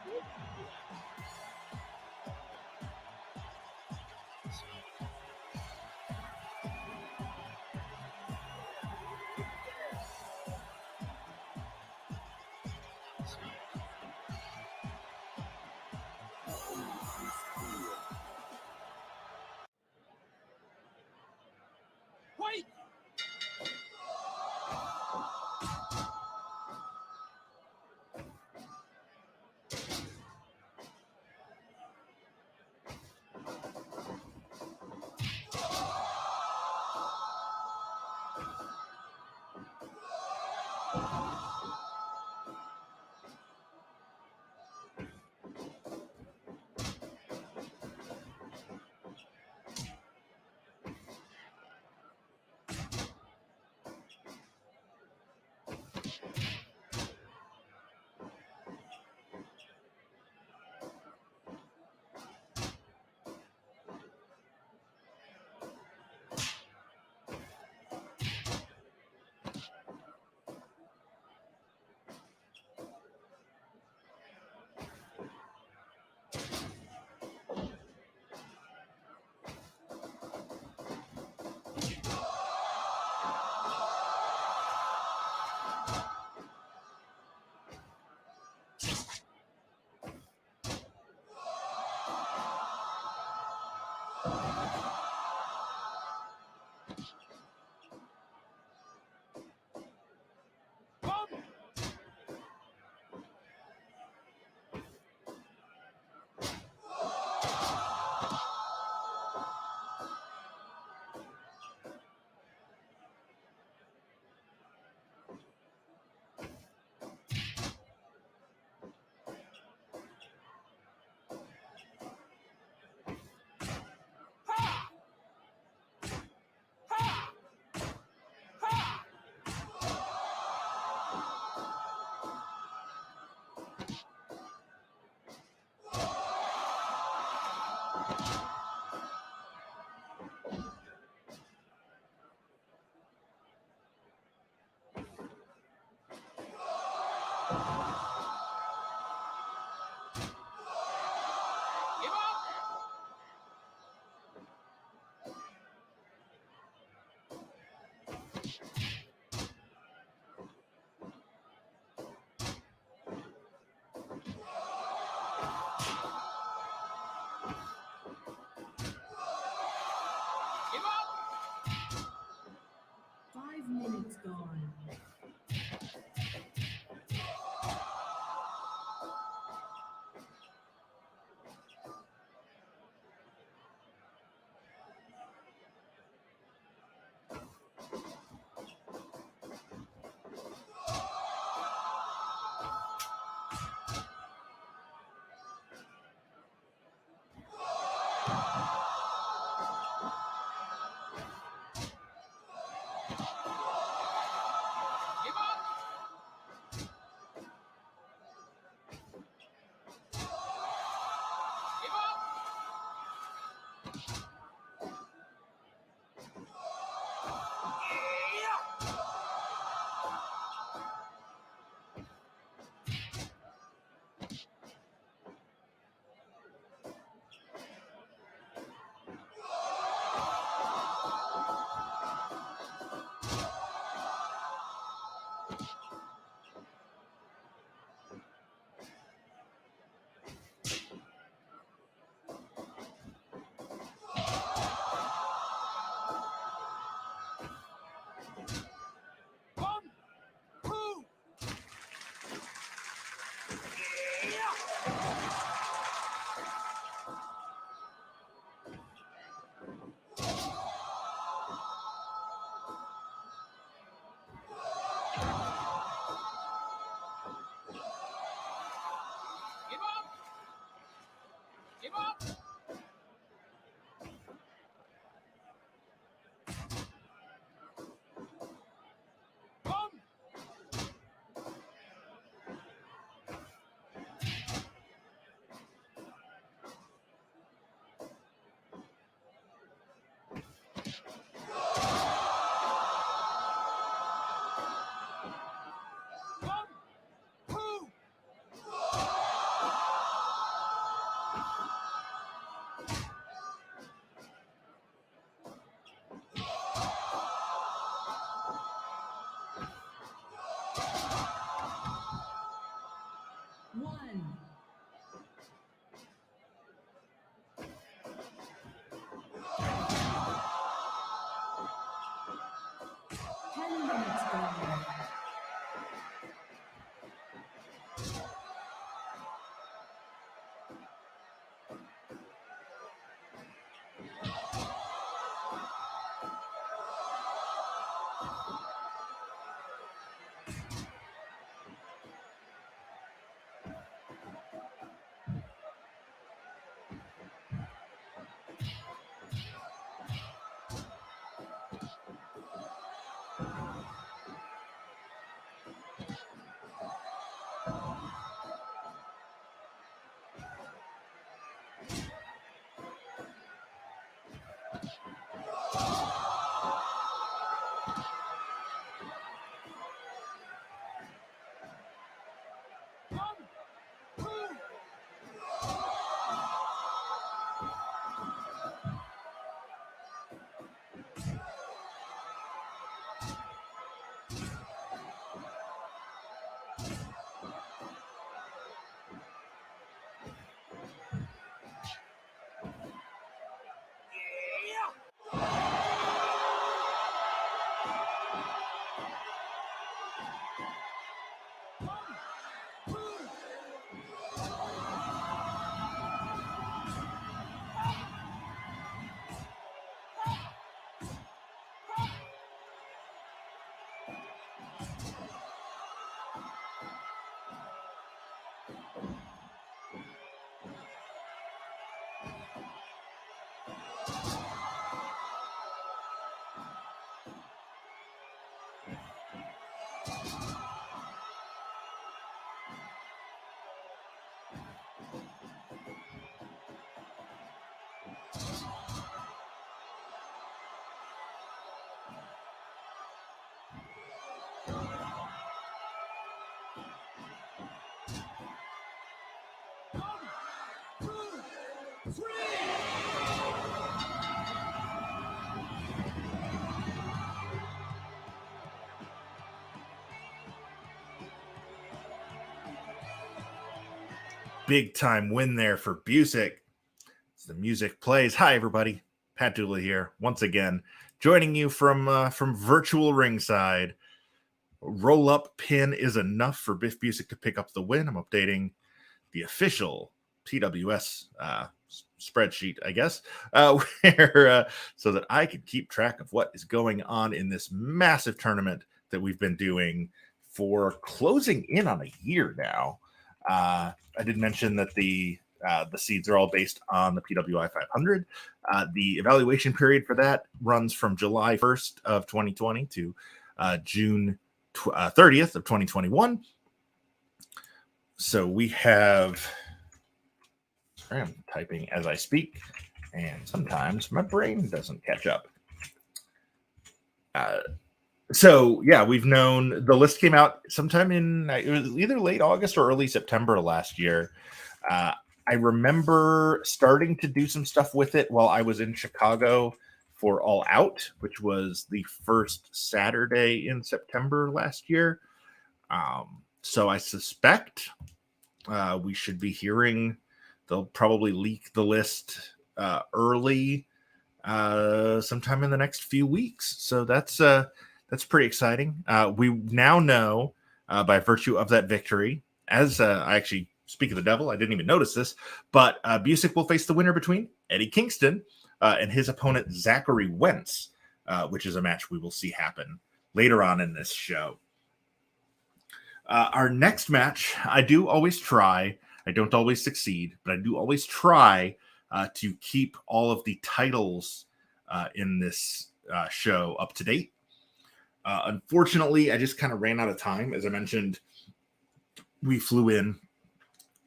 Wait! Bum! Ha! Ha! Ha! Give up! Give up! 5 minutes gone. Give up! Give up! Yeah! One, two, yeah! Give up! Give up! Bum! Big time win there for Busick. As the music plays. Hi, everybody. Pat Dooley here once again, joining you from virtual ringside. Roll up pin is enough for Biff Busick to pick up the win. I'm updating the official PWS spreadsheet, I guess, where so that I can keep track of what is going on in this massive tournament that we've been doing for closing in on a year now. I did mention that the seeds are all based on the PWI 500. The evaluation period for that runs from July 1st of 2020 to June 30th of 2021. So we have, sorry, I'm typing as I speak, and sometimes my brain doesn't catch up. So yeah, we've known, the list came out sometime in, it was either late August or early September last year. I remember starting to do some stuff with it while I was in Chicago for All Out, which was the first Saturday in September last year. So I suspect we should be hearing, they'll probably leak the list early sometime in the next few weeks. So that's pretty exciting. We now know by virtue of that victory, as I actually speak of the devil, I didn't even notice this, but Busick will face the winner between Eddie Kingston and his opponent Zachary Wentz, which is a match we will see happen later on in this show. Our next match, I do always try, I don't always succeed, but I do always try to keep all of the titles in this show up to date. Unfortunately, I just kind of ran out of time. As I mentioned, we flew in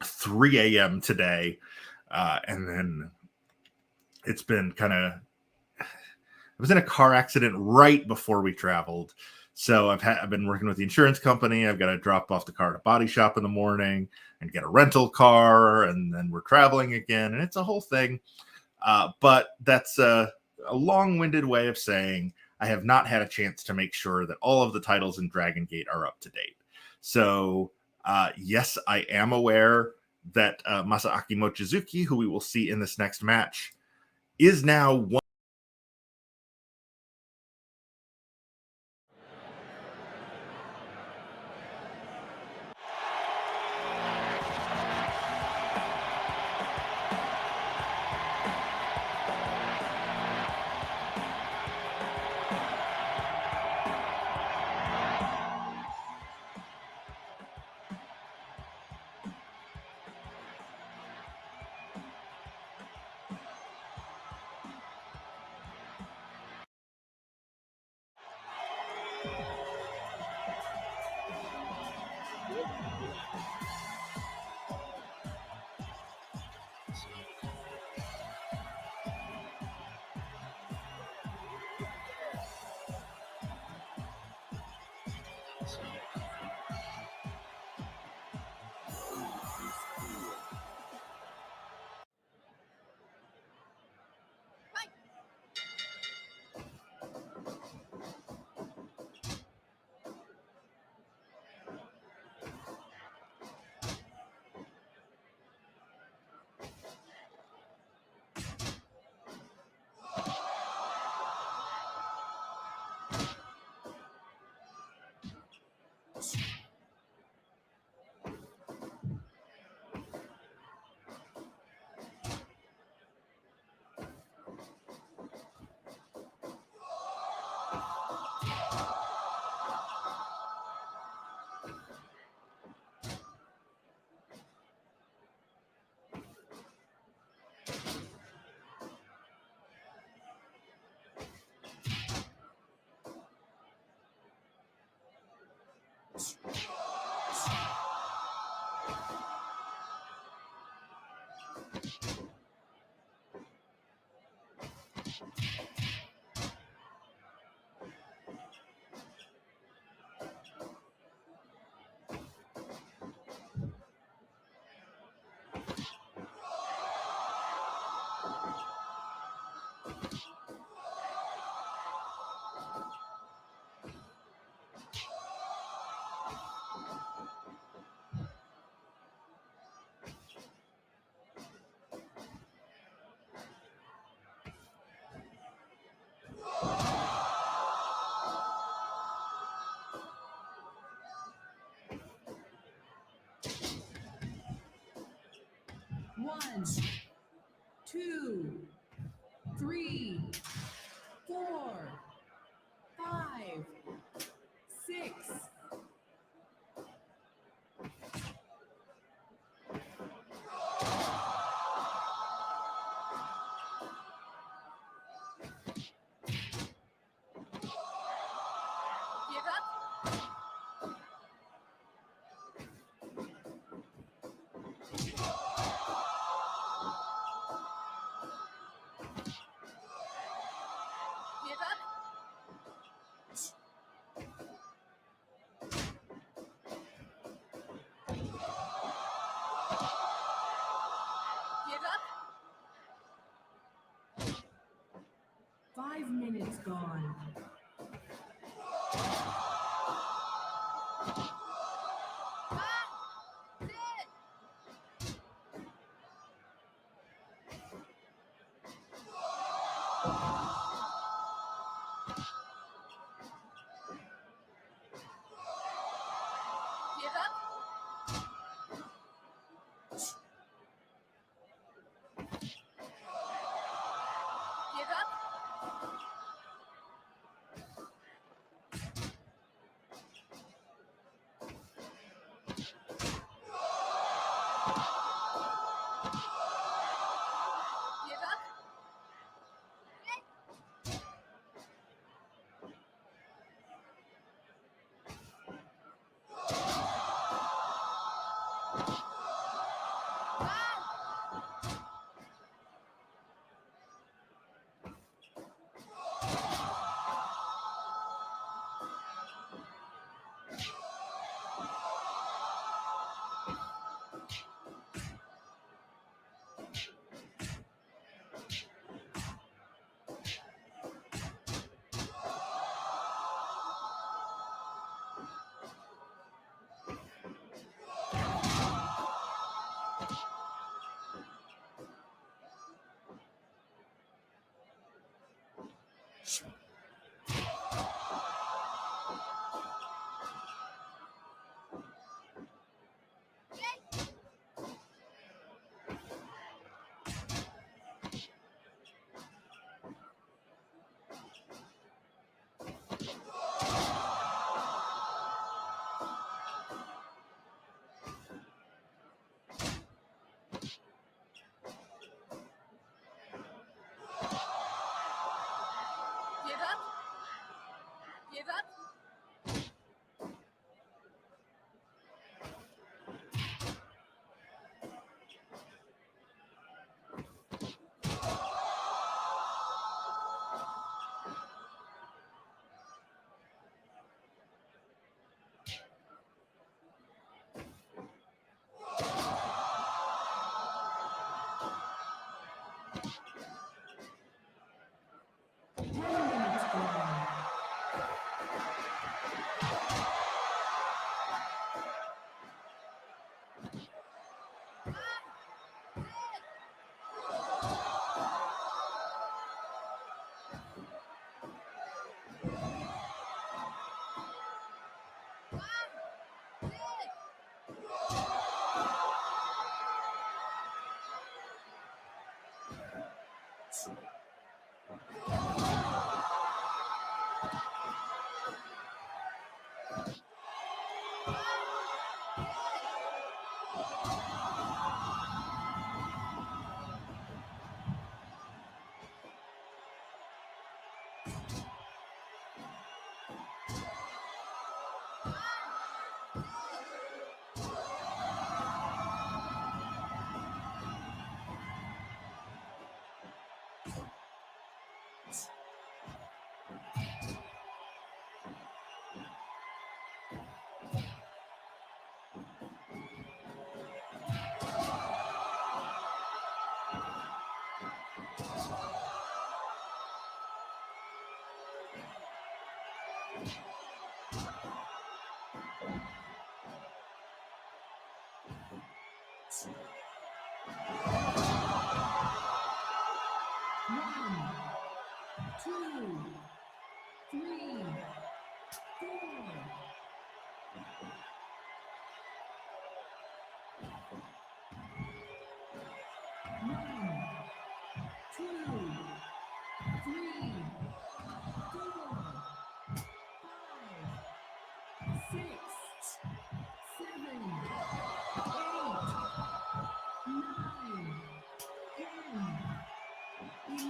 3 a.m. today, and then it's been kind of, I was in a car accident right before we traveled. So I've been working with the insurance company. I've got to drop off the car at a body shop in the morning and get a rental car, and then we're traveling again, and it's a whole thing. But that's a long-winded way of saying I have not had a chance to make sure that all of the titles in Dragon Gate are up to date. So yes, I am aware that Masaaki Mochizuki, who we will see in this next match, is now one. One, two, three, 4, 5, 6. Give up. Give up. Give up. 5 minutes gone. That's it. Give up. Give up. Give up. Give up. Give up. One, two, three, four. One, two, three, four, five, six, seven, 8, 9, 10, 11.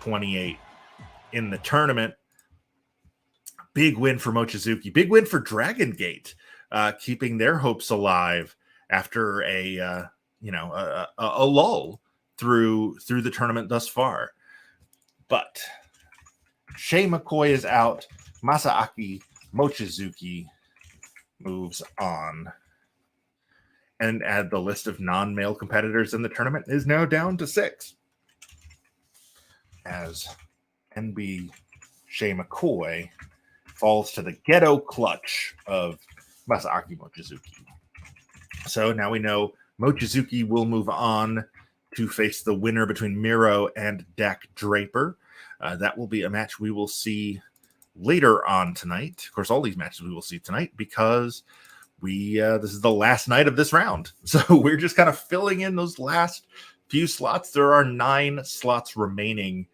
#28 in the tournament. Big win for Mochizuki. Big win for Dragon Gate, keeping their hopes alive after a lull through the tournament thus far. But Shay McCoy is out. Masaaki Mochizuki moves on. And add the list of non-male competitors in the tournament is now down to 6. As NB Shay McCoy falls to the ghetto clutch of Masaaki Mochizuki. So now we know Mochizuki will move on to face the winner between Miro and Dak Draper. That will be a match we will see later on tonight. Of course, all these matches we will see tonight because this is the last night of this round. So we're just kind of filling in those last few slots. There are 9 slots remaining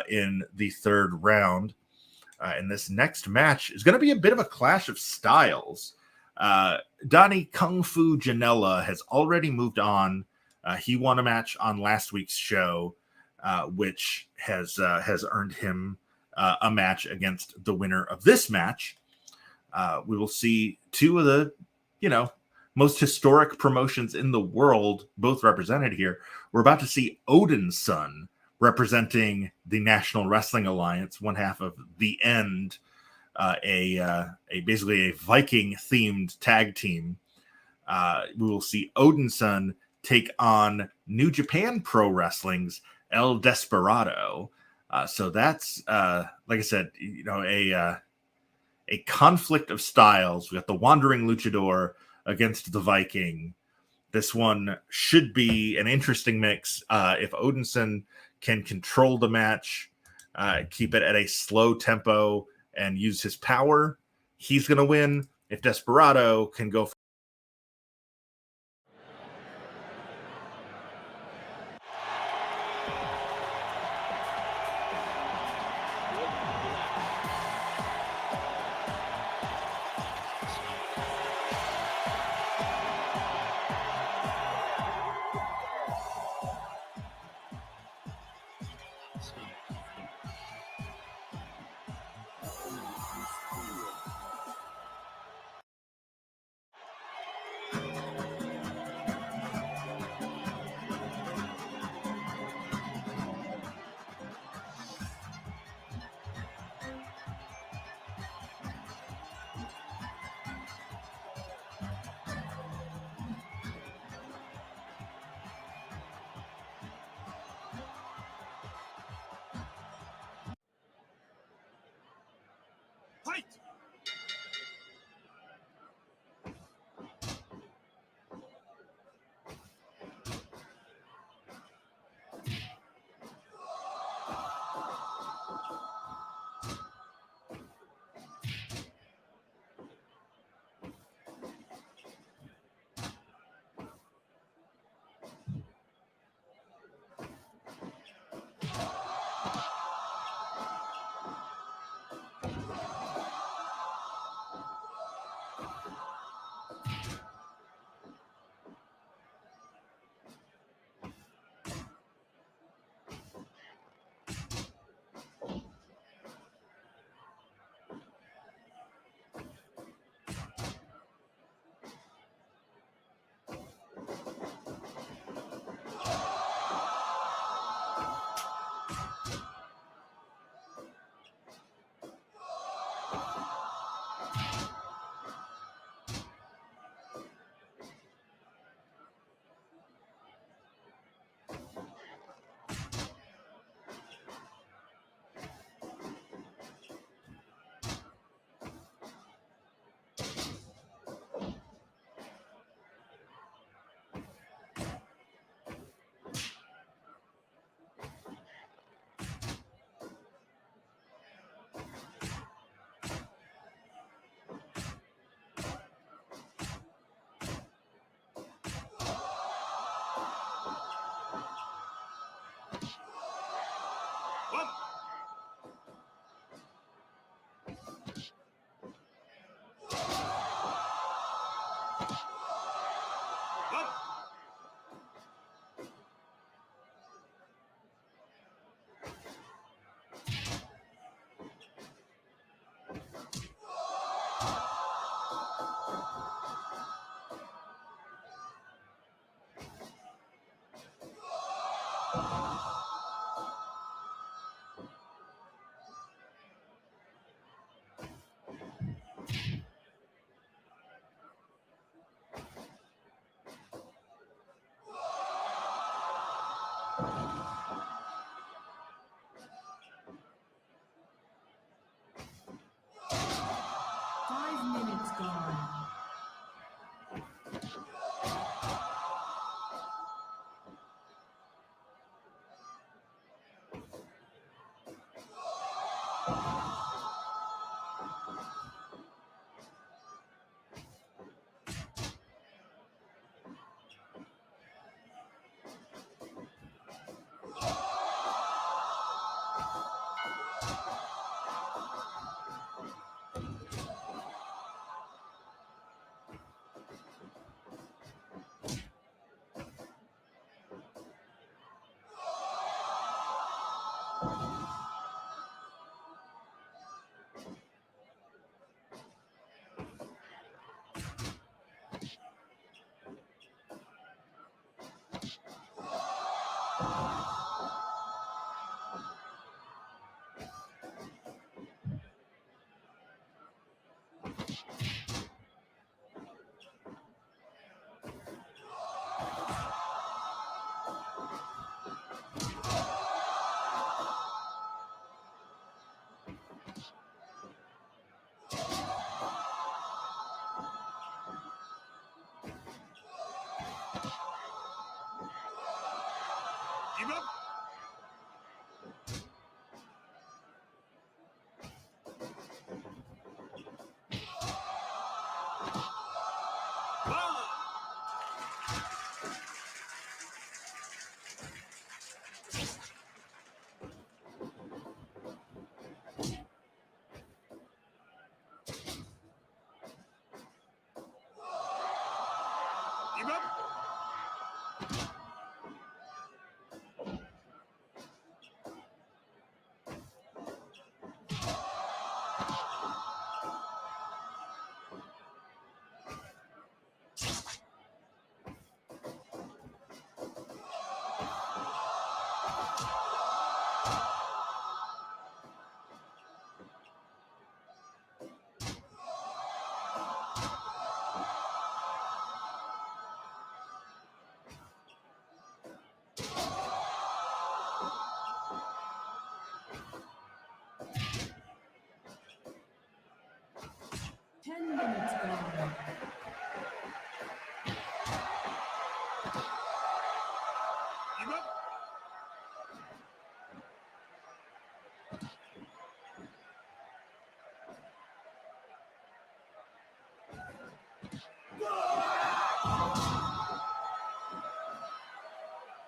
in the third round. And this next match is going to be a bit of a clash of styles. Donnie Kung Fu Janela has already moved on. He won a match on last week's show, which has earned him a match against the winner of this match. We will see 2 of the, most historic promotions in the world, both represented here. We're about to see Odin's Son representing the National Wrestling Alliance, one half of The End, basically a Viking-themed tag team. We will see Odin's Son take on New Japan Pro Wrestling's El Desperado. So that's, like I said, a conflict of styles. We got the Wandering Luchador against the Viking. This one should be an interesting mix. If Odinson can control the match, keep it at a slow tempo, and use his power, he's going to win. If Desperado can go Fight! 5 minutes gone. Give up. Give up. Ten minutes gone. Give up.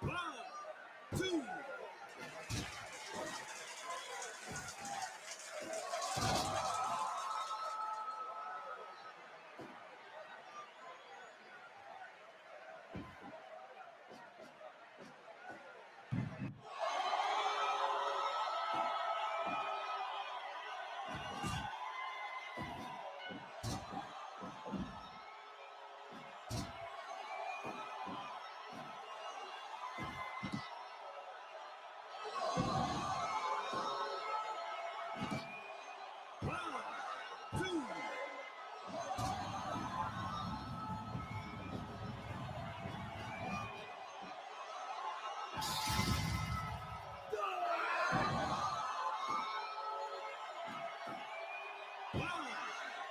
One, two. One, two. One,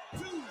two.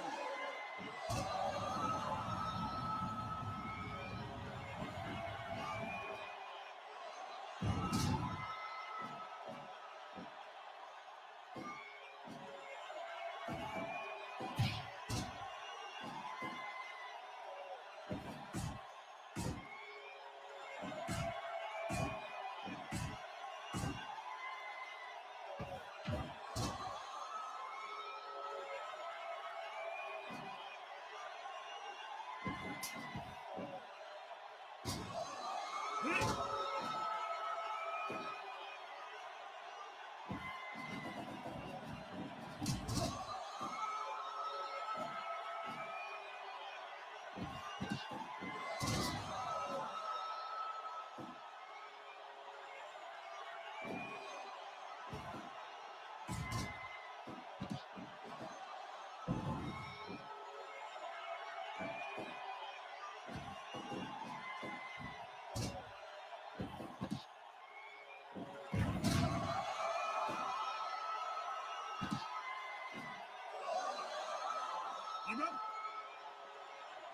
Give up.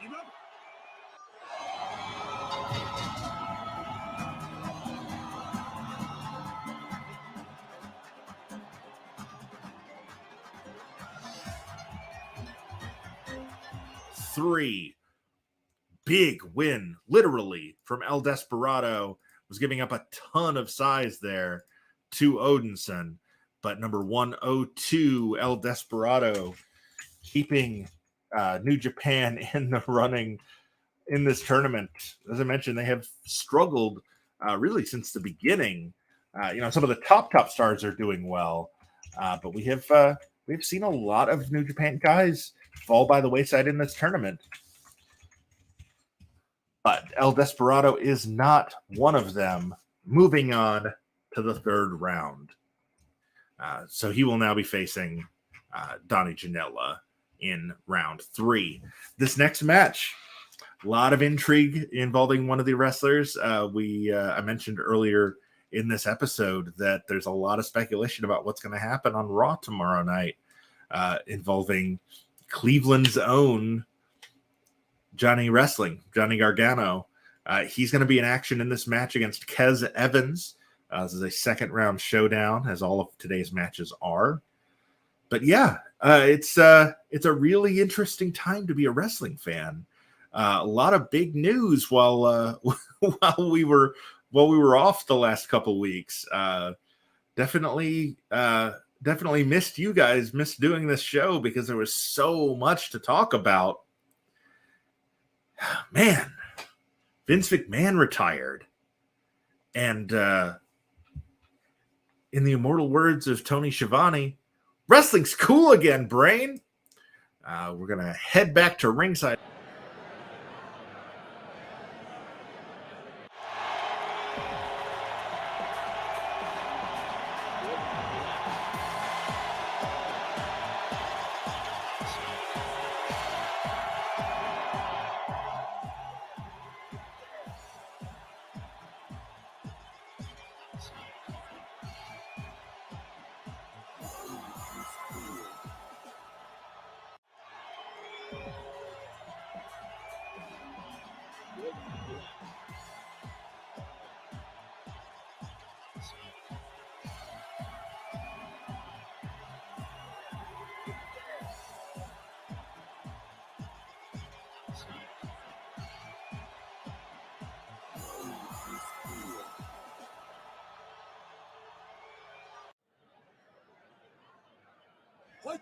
Give up. 3. Big win, literally, from El Desperado. Was giving up a ton of size there to Odinson. But number 102, El Desperado, keeping New Japan in the running in this tournament. As I mentioned, they have struggled really since the beginning. Some of the top stars are doing well, but we've seen a lot of New Japan guys fall by the wayside in this tournament. But El Desperado is not one of them. Moving on to the third round. So he will now be facing Donnie Janela in round 3. This next match, a lot of intrigue involving one of the wrestlers. I mentioned earlier in this episode that there's a lot of speculation about what's going to happen on Raw tomorrow night, involving Cleveland's own Johnny Gargano. He's going to be in action in this match against Kez Evans. This is a second round showdown, as all of today's matches are. But yeah, it's a really interesting time to be a wrestling fan. A lot of big news while we were off the last couple weeks. Definitely missed you guys, missed doing this show because there was so much to talk about. Man, Vince McMahon retired, and in the immortal words of Tony Schiavone, wrestling's cool again, brain. We're gonna head back to ringside. What?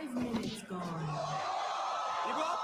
5 minutes gone. Give up.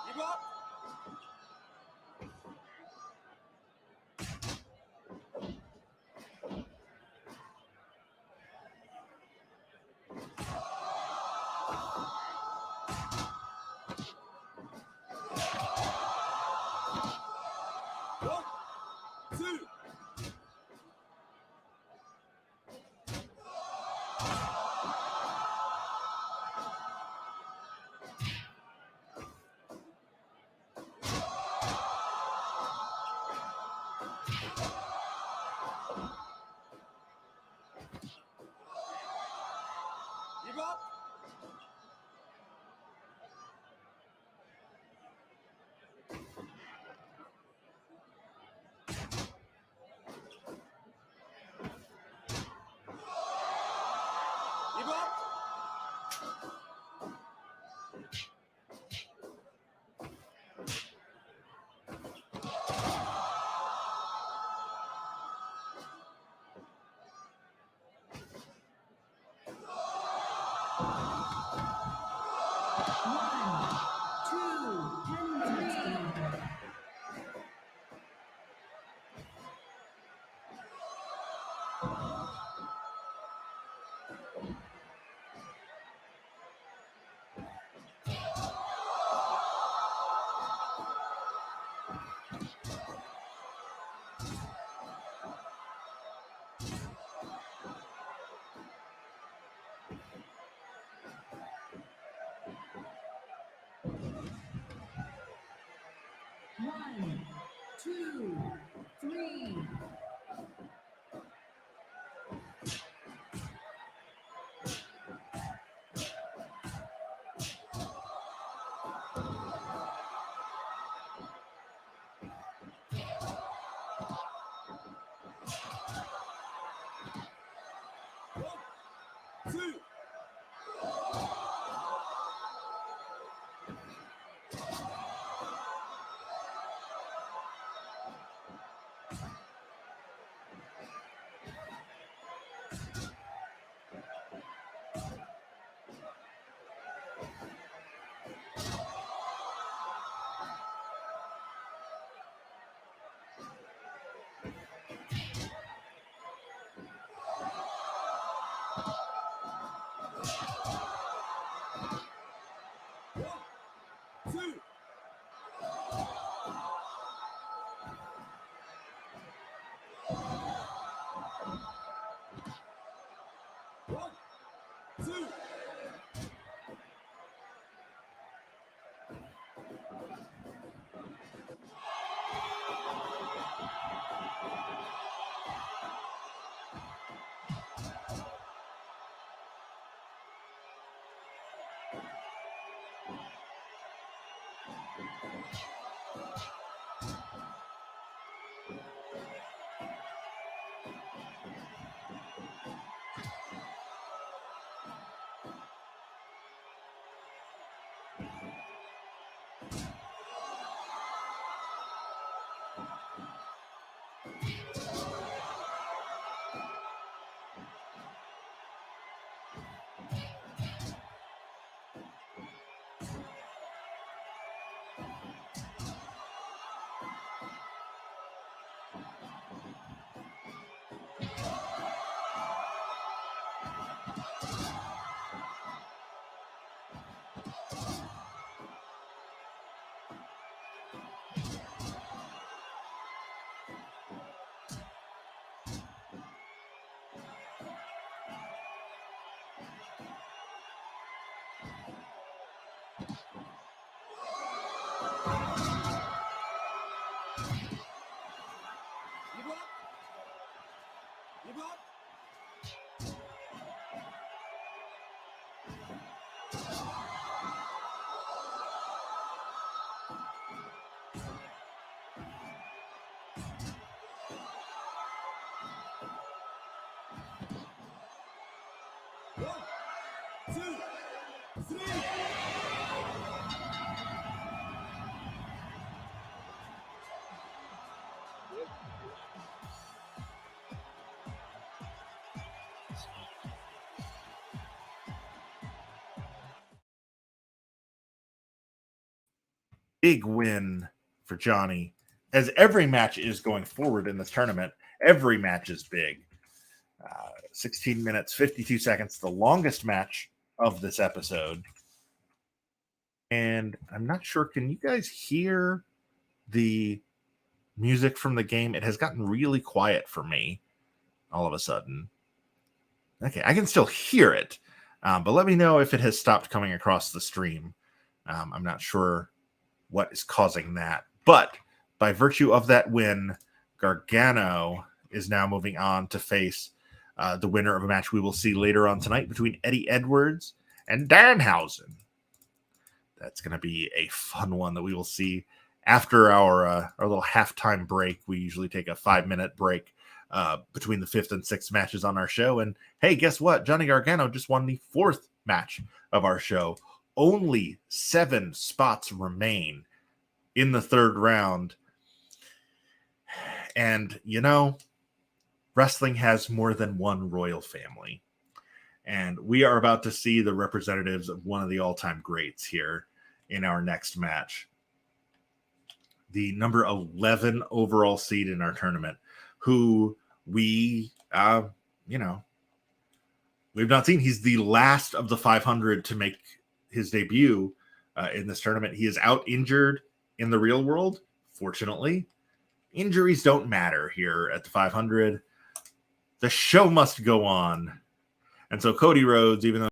Give up. One, two. Give up. Give up. One, two, 10 minutes gone. One, two, three. One, two. One, two. One, two. Give up. One, two, three. Big win for Johnny. As every match is going forward in this tournament, every match is big. 16 minutes, 52 seconds, the longest match of this episode. And I'm not sure, can you guys hear the music from the game? It has gotten really quiet for me all of a sudden. Okay, I can still hear it, but let me know if it has stopped coming across the stream. I'm not sure what is causing that. But by virtue of that win, Gargano is now moving on to face the winner of a match we will see later on tonight between Eddie Edwards and Danhausen. That's going to be a fun one that we will see after our little halftime break. We usually take a 5-minute break between the 5th and 6th matches on our show. And hey, guess what? Johnny Gargano just won the 4th match of our show. Only 7 spots remain in the 3rd round. And, you know, wrestling has more than one royal family. And we are about to see the representatives of one of the all-time greats here in our next match. The number 11 overall seed in our tournament, who we've not seen. He's the last of the 500 to make his debut in this tournament. He is out injured in the real world. Fortunately, injuries don't matter here at the 500. The show must go on. And so Cody Rhodes, even though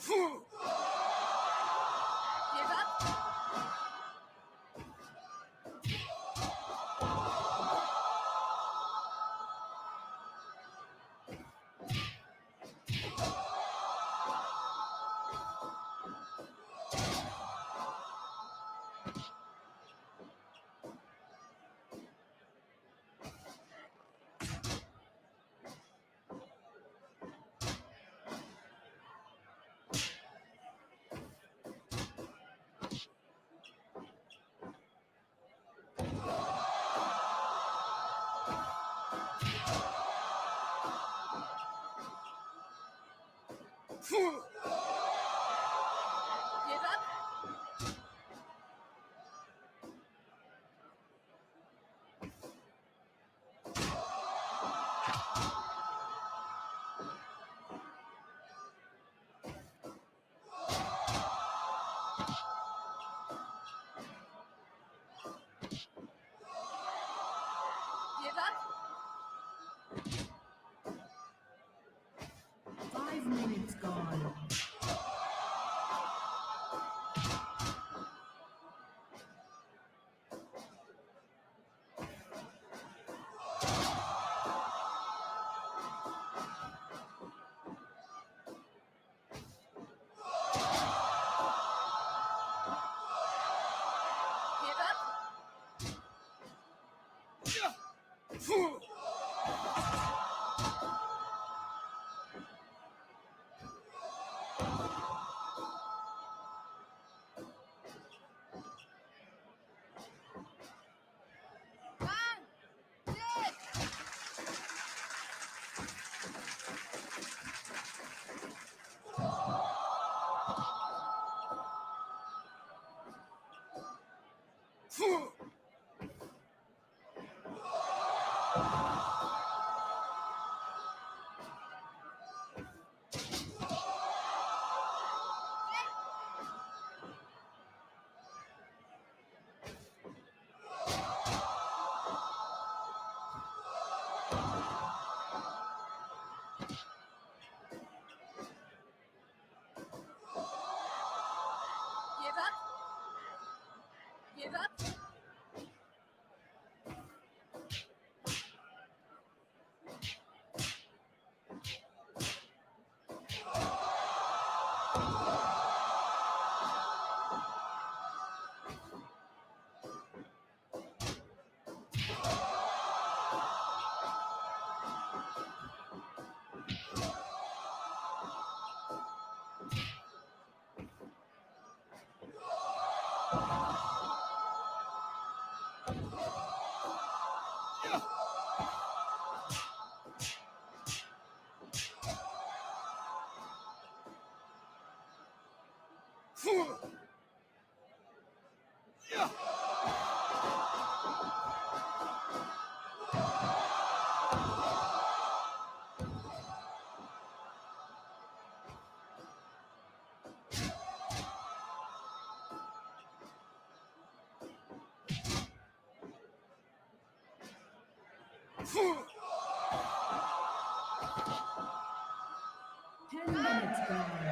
Give up. Give up. 5 minutes gone. Give up. One, six. Give up. Give up. Ten minutes gone.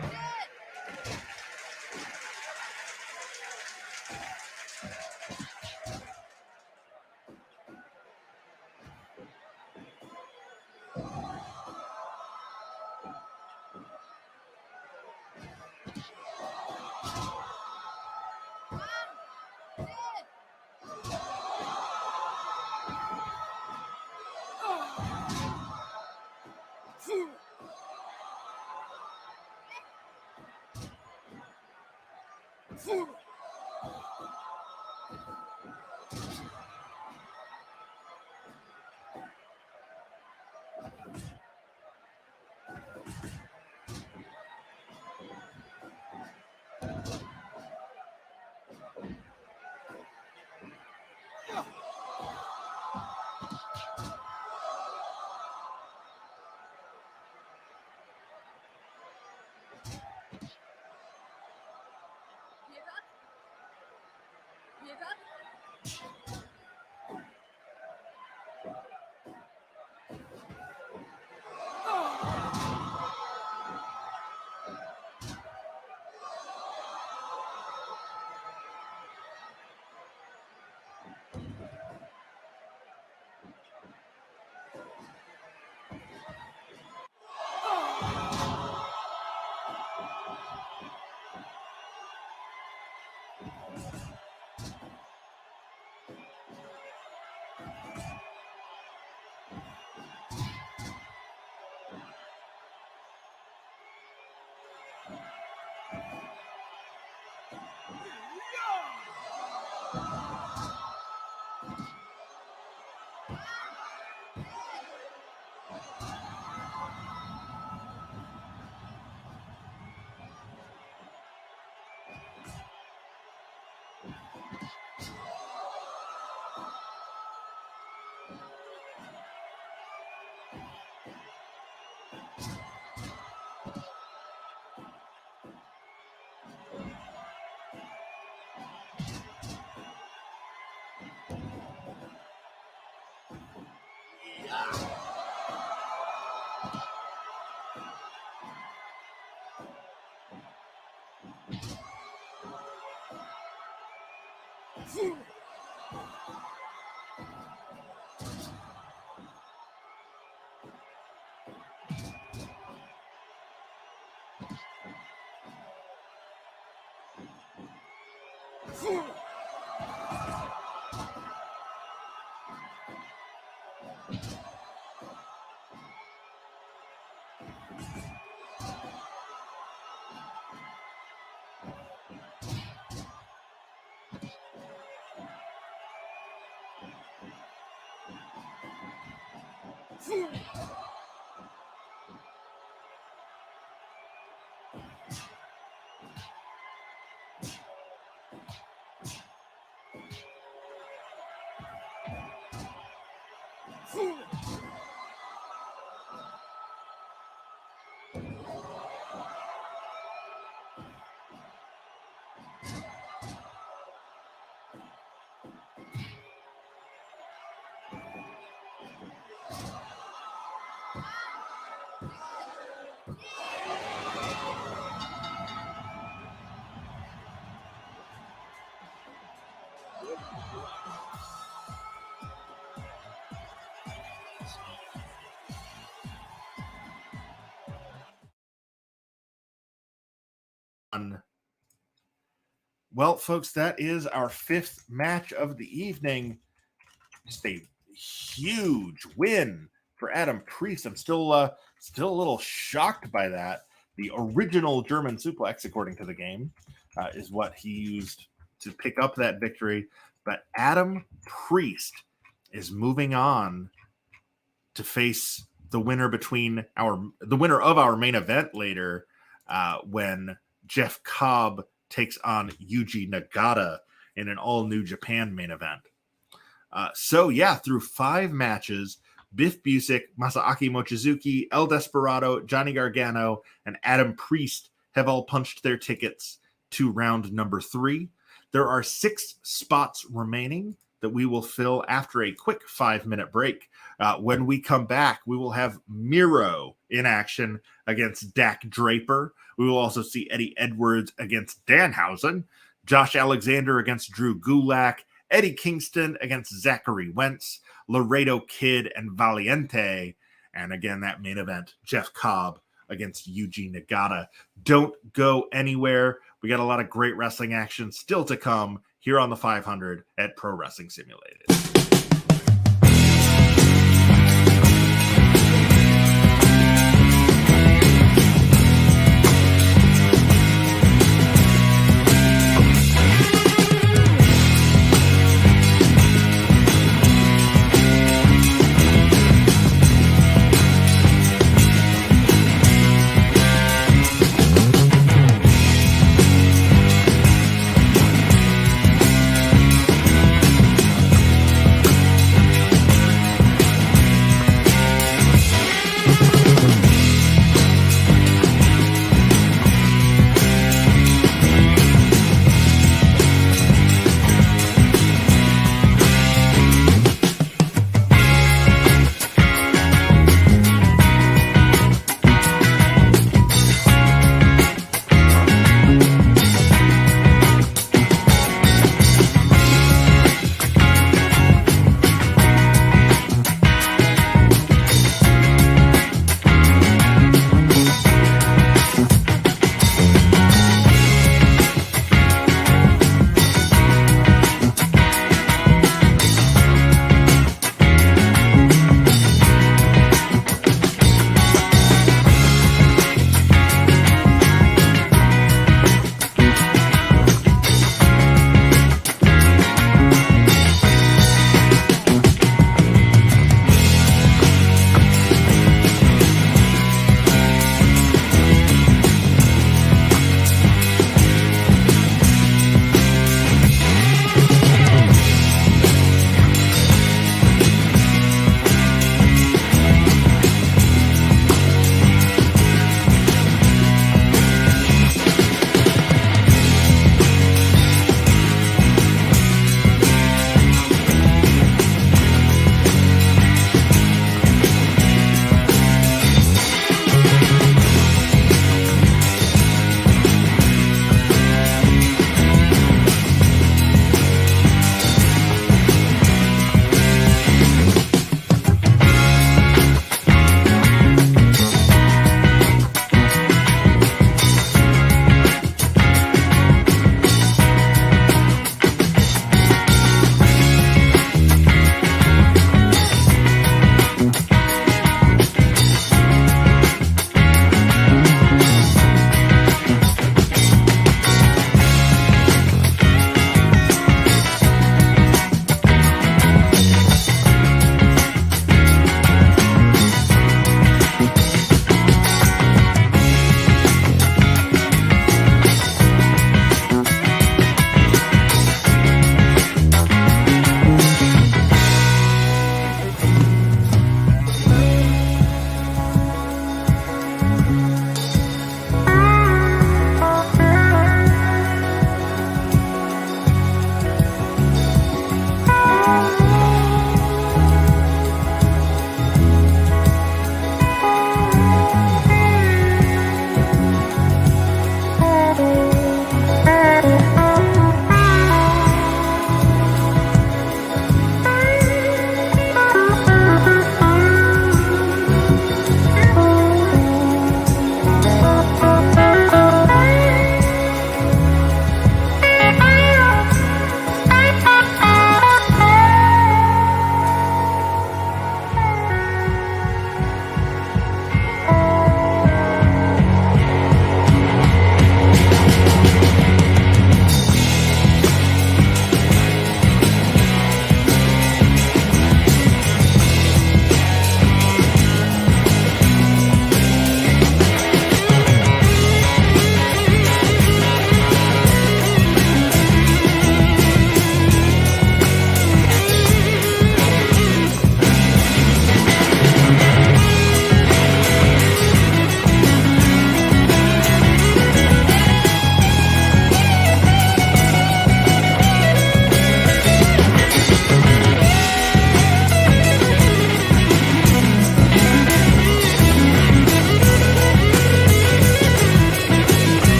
Well, folks, that is our 5th match of the evening. Just a huge win for Adam Priest. I'm still a little shocked by that. The original German suplex, according to the game, is what he used to pick up that victory. But Adam Priest is moving on to face the winner of our main event later, when Jeff Cobb takes on Yuji Nagata in an all-new Japan main event. Through 5 matches, Biff Busick, Masaaki Mochizuki, El Desperado, Johnny Gargano, and Adam Priest have all punched their tickets to round number 3. There are 6 spots remaining that we will fill after a quick 5-minute break. When we come back, we will have Miro in action against Dak Draper. We will also see Eddie Edwards against Danhausen, Josh Alexander against Drew Gulak, Eddie Kingston against Zachary Wentz, Laredo Kid and Valiente, and again, that main event, Jeff Cobb against Yuji Nagata. Don't go anywhere. We got a lot of great wrestling action still to come here on the 500 at Pro Wrestling Simulated.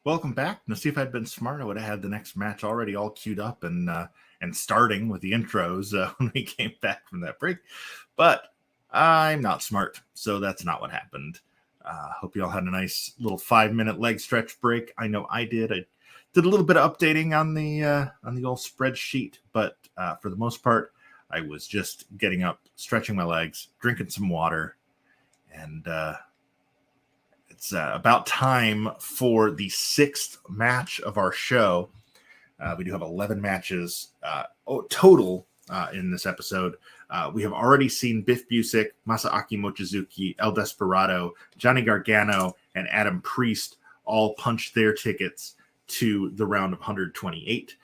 Welcome back. Now, see if I'd been smart, I would have had the next match already all queued up and starting with the intros when we came back from that break. But I'm not smart, so that's not what happened. Hope you all had a nice little 5-minute leg stretch break. I know I did. I did a little bit of updating on the old spreadsheet, but for the most part, I was just getting up, stretching my legs, drinking some water, and it's about time for the 6th match of our show. We do have 11 matches total in this episode. We have already seen Biff Busick, Masaaki Mochizuki, El Desperado, Johnny Gargano, and Adam Priest all punch their tickets to the round of 128.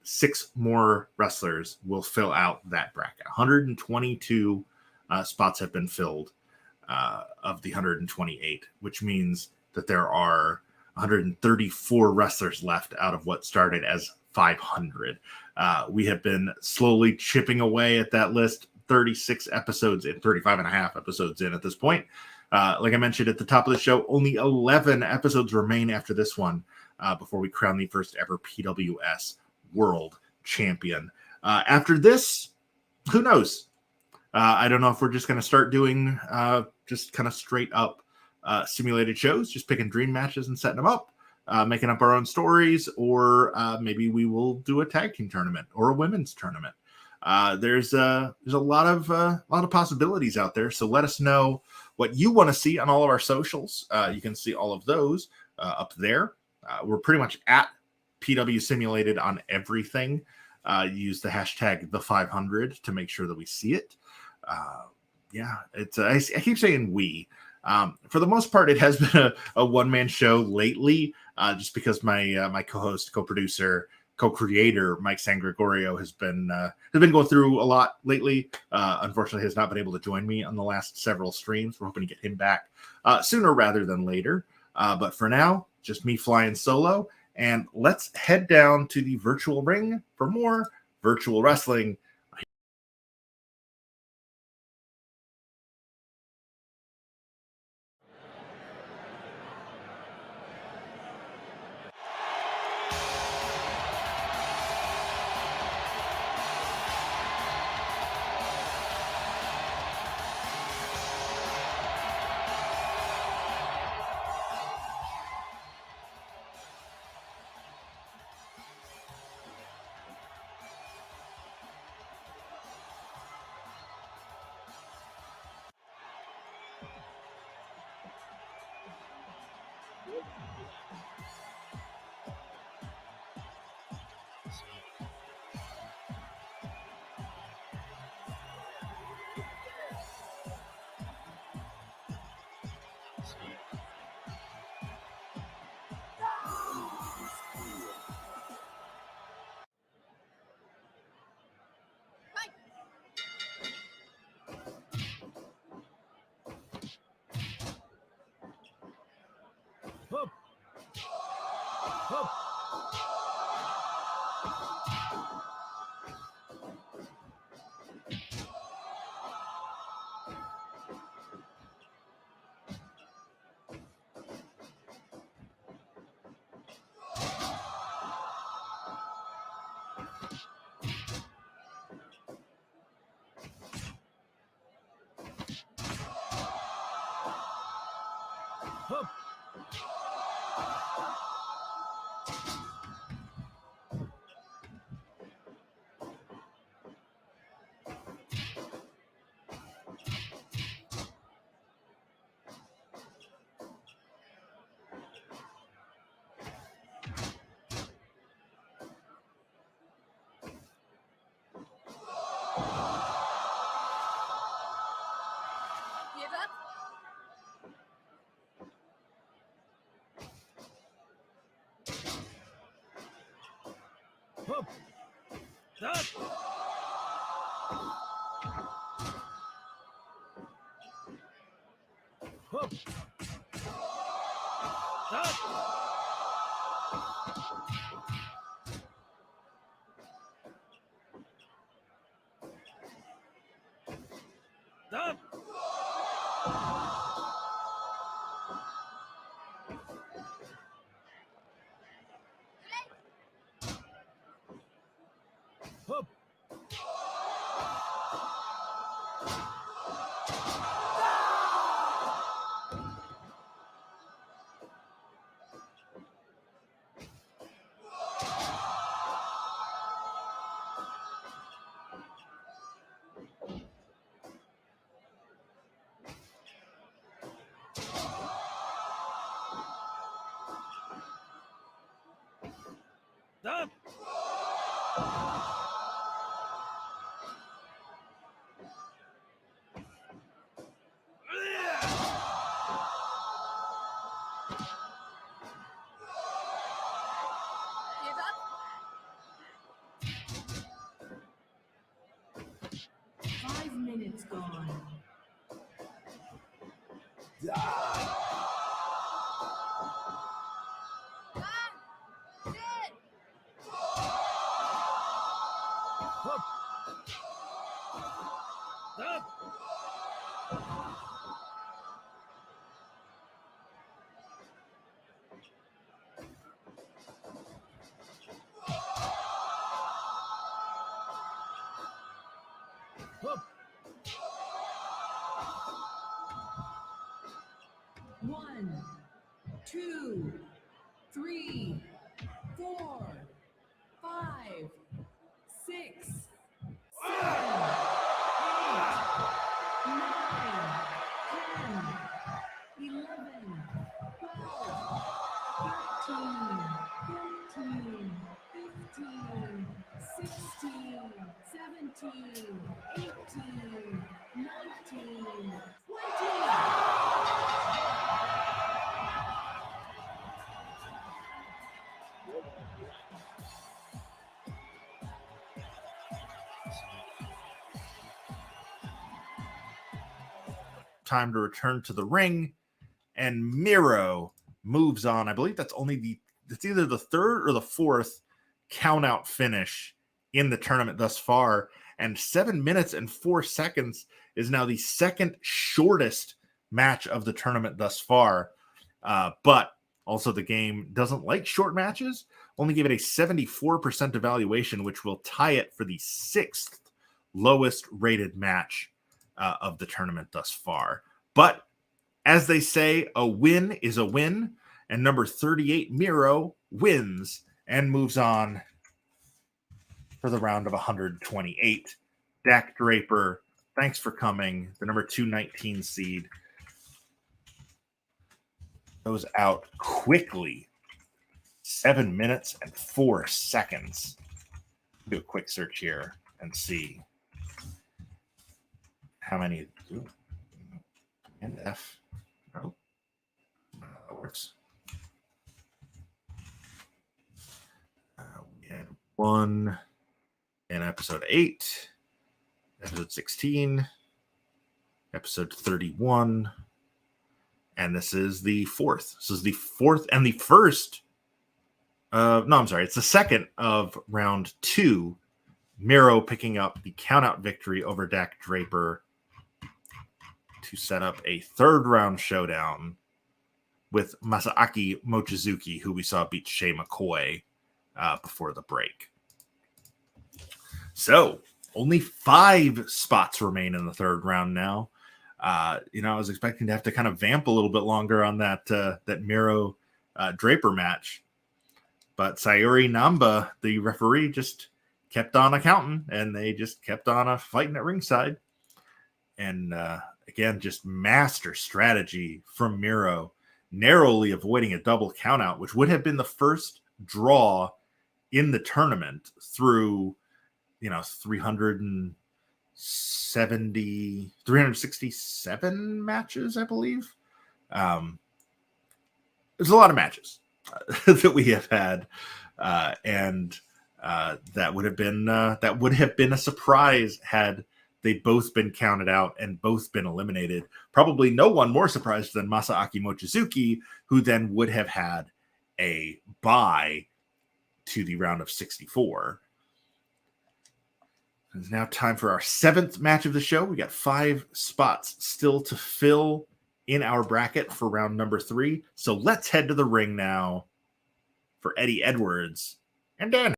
6 more wrestlers will fill out that bracket. 122 spots have been filled of the 128, which means that there are 134 wrestlers left out of what started as 500. We have been slowly chipping away at that list, 36 episodes in, 35 and a half episodes in at this point. Like I mentioned at the top of the show, only 11 episodes remain after this one before we crown the first ever PWS World Champion. After this, who knows? I don't know if we're just going to start doing just kind of straight up simulated shows, just picking dream matches and setting them up, making up our own stories, or maybe we will do a tag team tournament or a women's tournament. There's a lot of possibilities out there. So let us know what you want to see on all of our socials. You can see all of those up there. We're pretty much at PW Simulated on everything. Use the hashtag the500 to make sure that we see it. It's I keep saying we. For the most part, it has been a one-man show lately, just because my co-host, co-producer, co-creator Mike San Gregorio has been going through a lot lately. Unfortunately, has not been able to join me on the last several streams. We're hoping to get him back sooner rather than later. But for now, just me flying solo. And let's head down to the virtual ring for more virtual wrestling. Hup. Hup. Hup. Give up. Hup. That. Hup. That. That. Stop. Give up. 5 minutes gone. One. Sit. Up. Stop. 1, 2, 3, 4, 5, 6, 7, 8, 9, 10, 11, 12, 13, 14, 15, 16, 17, 18, 19, 20. Time to return to the ring, and Miro moves on. I believe that's it's either the third or the fourth count out finish in the tournament thus far. And 7 minutes and 4 seconds is now the second shortest match of the tournament thus far. But also the game doesn't like short matches, only give it a 74% evaluation, which will tie it for the sixth lowest rated match of the tournament thus far. But as they say, a win is a win, and number 38, Miro, wins and moves on for the round of 128. Dak Draper, thanks for coming. The number 219 seed goes out quickly. 7 minutes and 4 seconds. Do a quick search here and see how many. Ooh, and F. Oh, that works. We had one in episode 8, episode 16, episode 31, and this is the fourth. This is the fourth and the first. No, I'm sorry. It's the second of round 2. Miro picking up the countout victory over Dak Draper to set up a third round showdown with Masaaki Mochizuki, who we saw beat Shay McCoy before the break. So only 5 spots remain in the third round now. I was expecting to have to kind of vamp a little bit longer on that Miro Draper match, but Sayuri Namba, the referee, just kept on accounting, and they just kept on fighting at ringside. And again, just master strategy from Miro, narrowly avoiding a double countout, which would have been the first draw in the tournament through 367 matches, I believe. There's a lot of matches that we have had, and that would have been a surprise had they both been counted out and both been eliminated. Probably no one more surprised than Masaaki Mochizuki, who then would have had a bye to the round of 64. It's now time for our 7th match of the show. We got 5 spots still to fill in our bracket for round number 3. So let's head to the ring now for Eddie Edwards and Dan.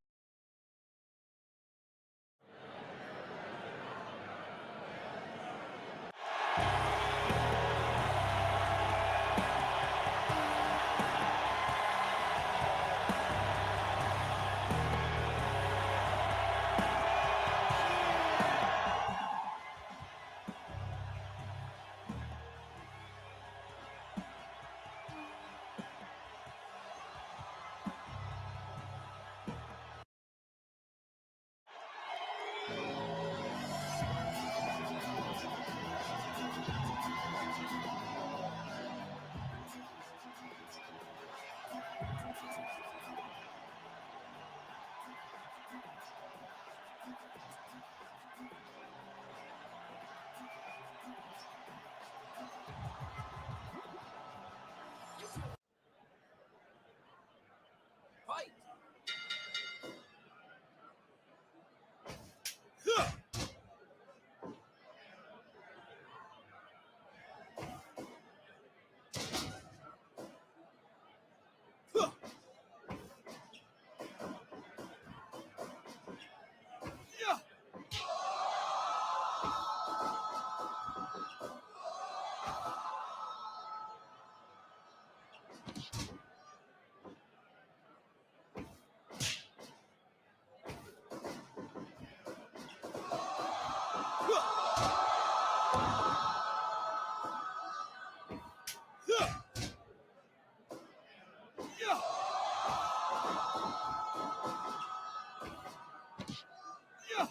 Yeah.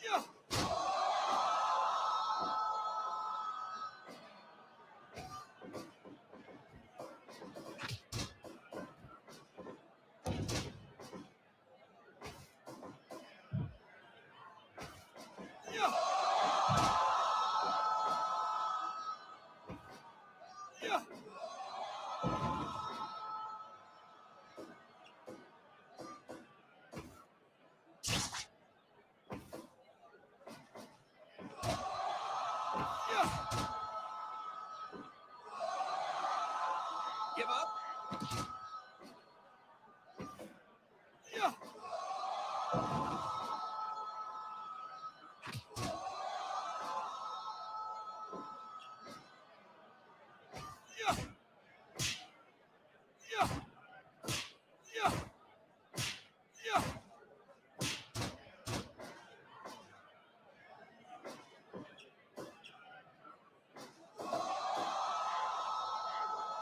Yeah. Yeah. Yeah. Yeah. Give up. Yeah. Yeah. Yeah. Yeah. Yeah.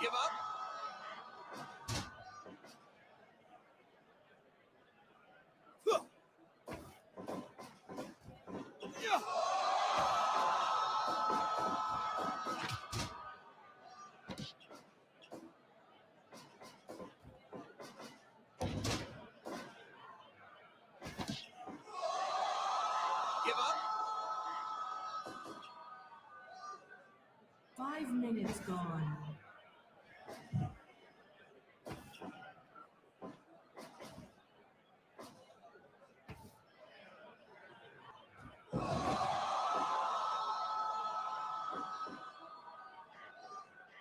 Give up. Huh. Yeah. Give up. 5 minutes gone.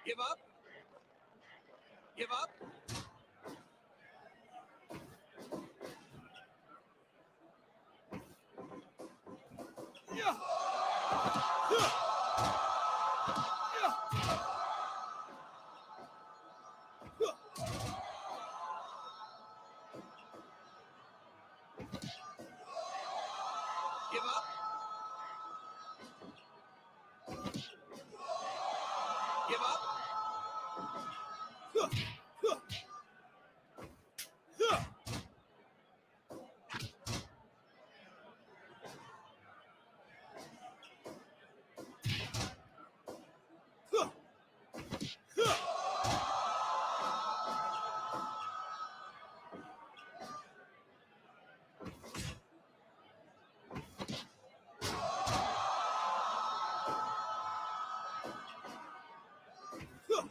Give up. Give up. Yeah. Yeah. Yeah. Huh. Give up. Give up. Huh. Huh. Huh. Huh. Huh.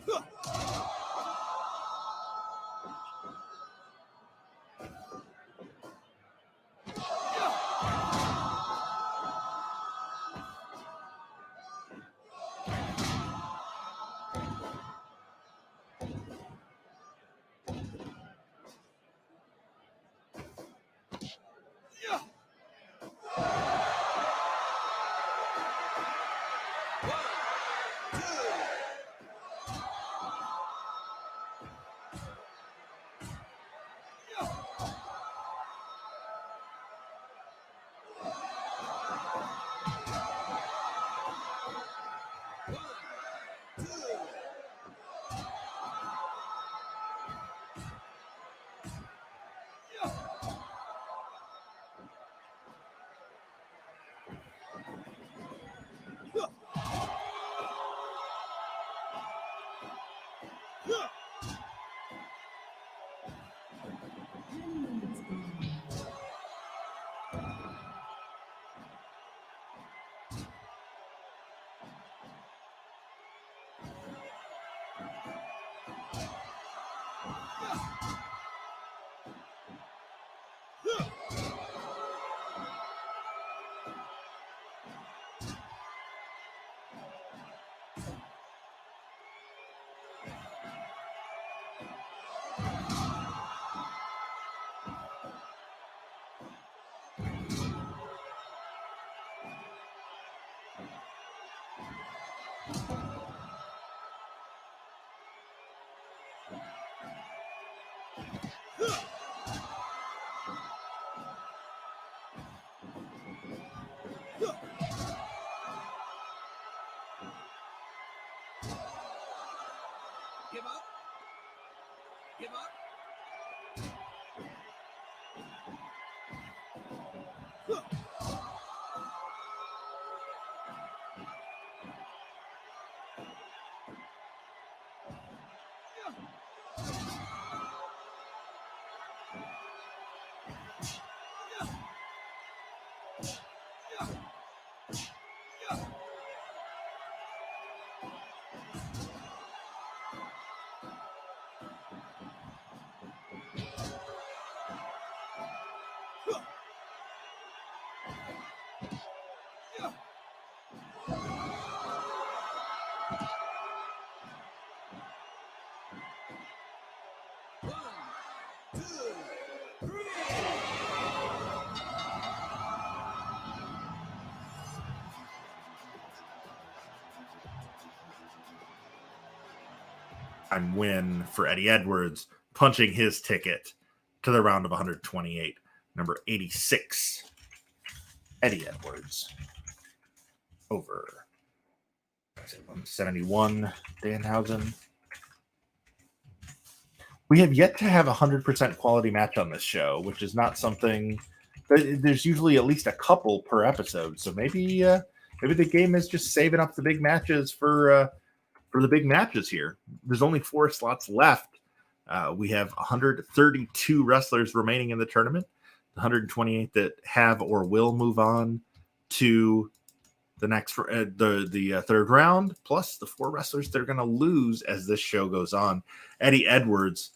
Huh. Yeah. Huh. Huh. Yeah. 10 minutes gone. Give up. Time win for Eddie Edwards, punching his ticket to the round of 128. Number 86, Eddie Edwards. Over 171, Danhausen. We have yet to have a 100% quality match on this show, which is not something. There's usually at least a couple per episode, so maybe the game is just saving up the big matches for the big matches here. There's only 4 slots left. We have 132 wrestlers remaining in the tournament. 128 that have or will move on to the next the third round, plus the 4 wrestlers that are going to lose as this show goes on. Eddie Edwards,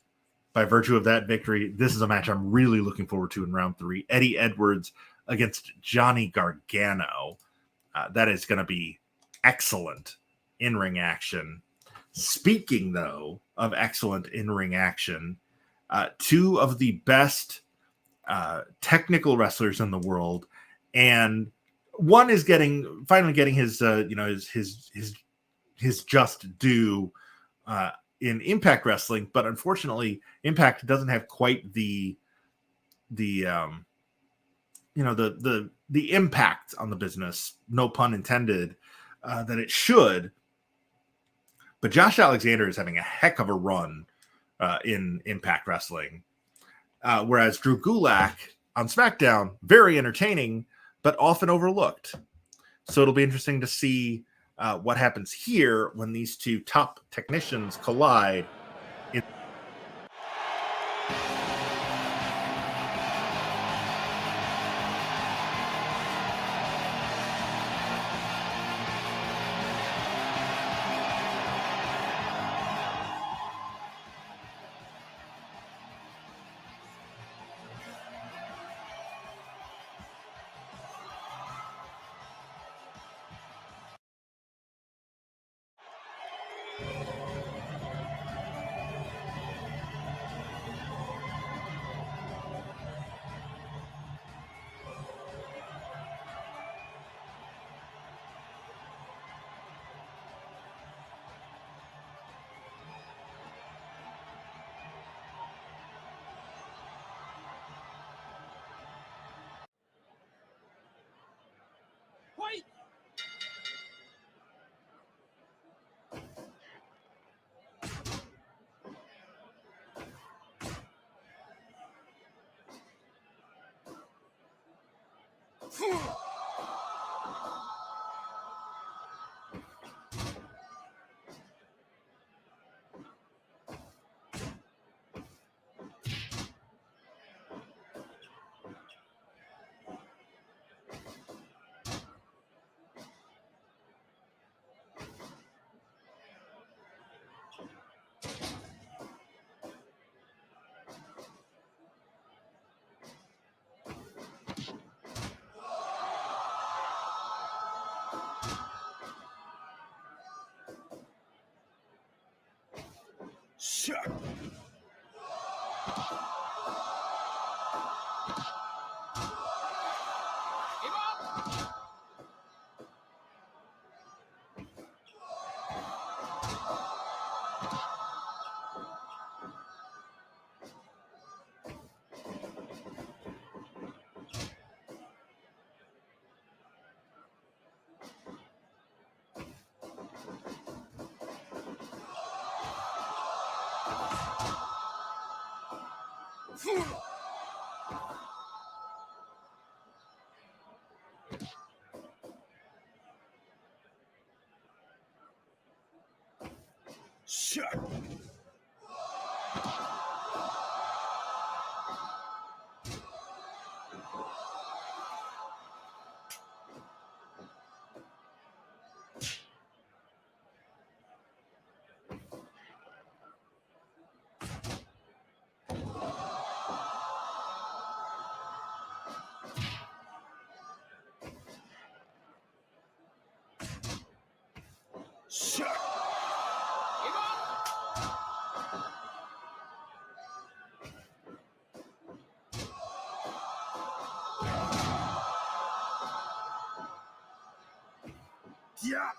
by virtue of that victory, this is a match I'm really looking forward to in round 3. Eddie Edwards against Johnny Gargano. That is going to be excellent in-ring action. Speaking, though, of excellent in-ring action, 2 of the best technical wrestlers in the world, and one is finally getting his just due in Impact Wrestling, but unfortunately, Impact doesn't have quite the impact on the business, no pun intended, that it should. But Josh Alexander is having a heck of a run in Impact Wrestling, whereas Drew Gulak on SmackDown, very entertaining, but often overlooked. So it'll be interesting to see what happens here when these 2 top technicians collide. Wait. Shut. Shut. Give up. Yeah.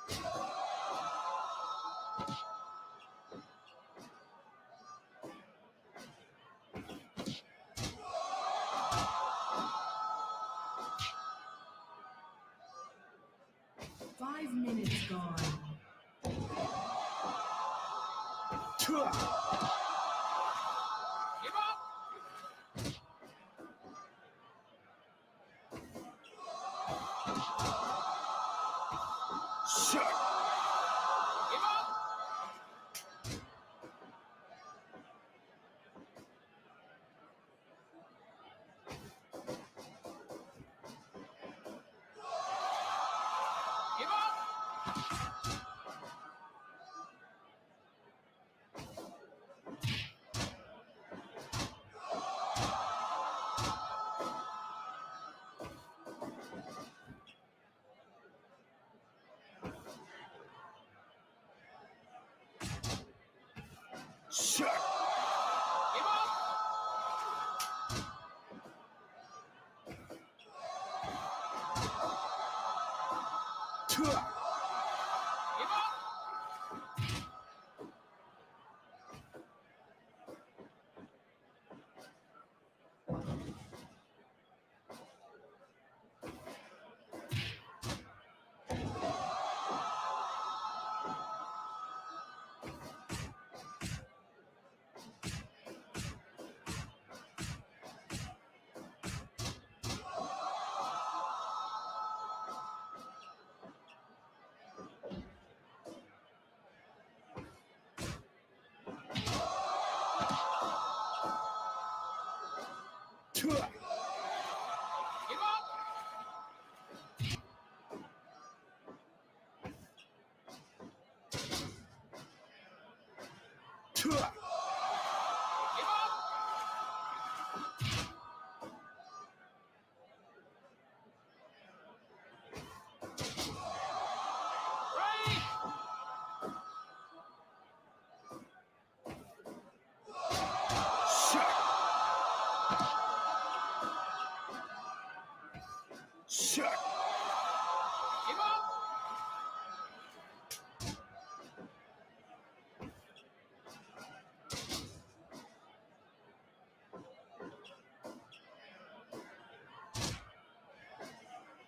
5 minutes gone. Give up.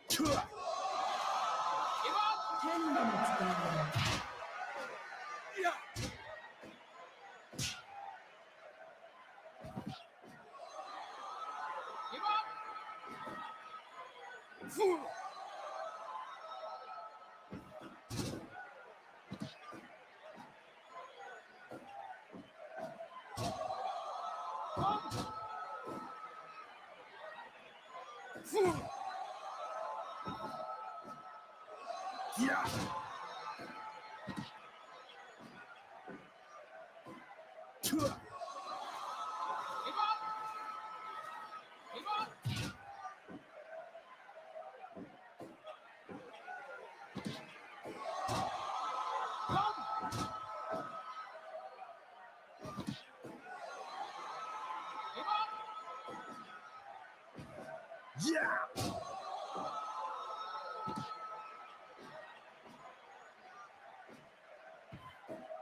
Shut. Give up. 10 minutes gone. Yeah. Yeah.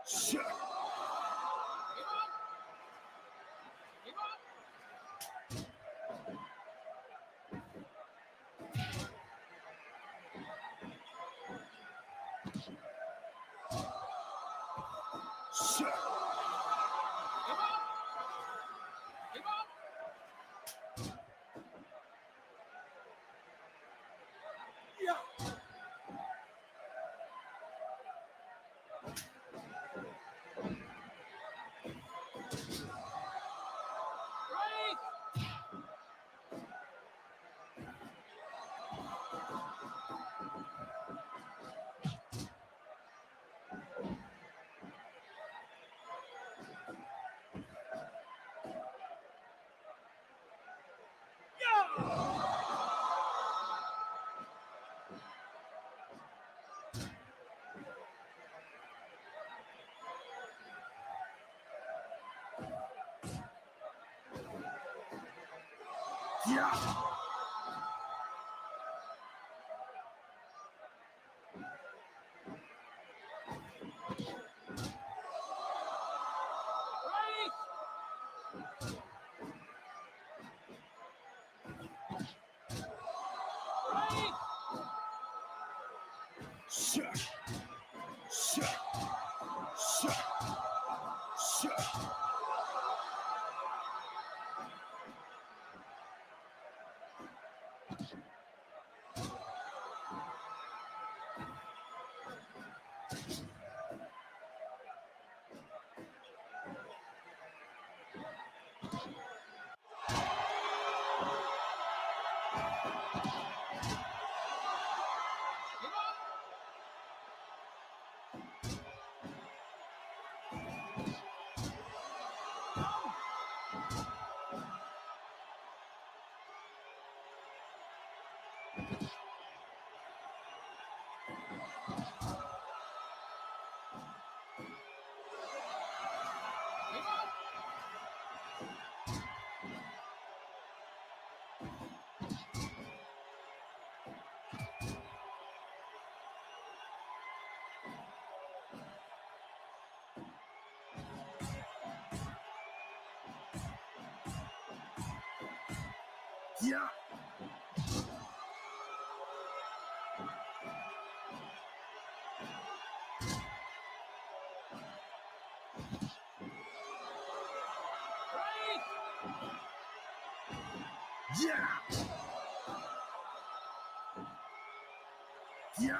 Shut. Shut. Yeah. Shut. Shut. Shut. Shut. Yeah. Yeah. Yeah.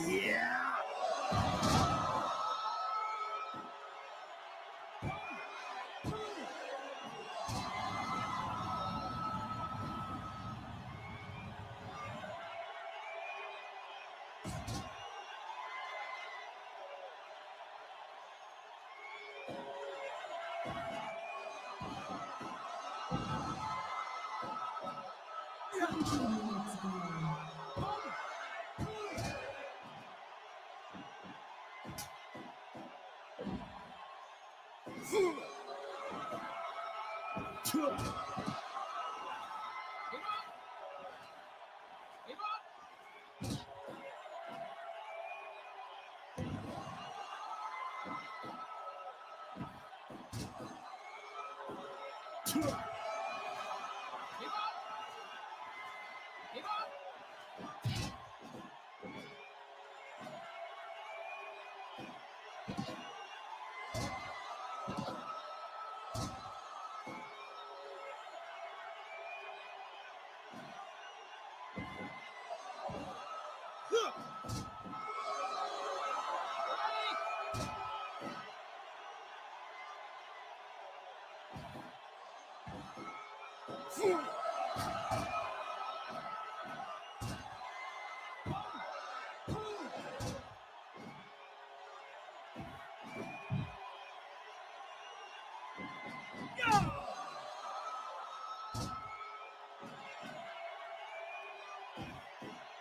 Yeah.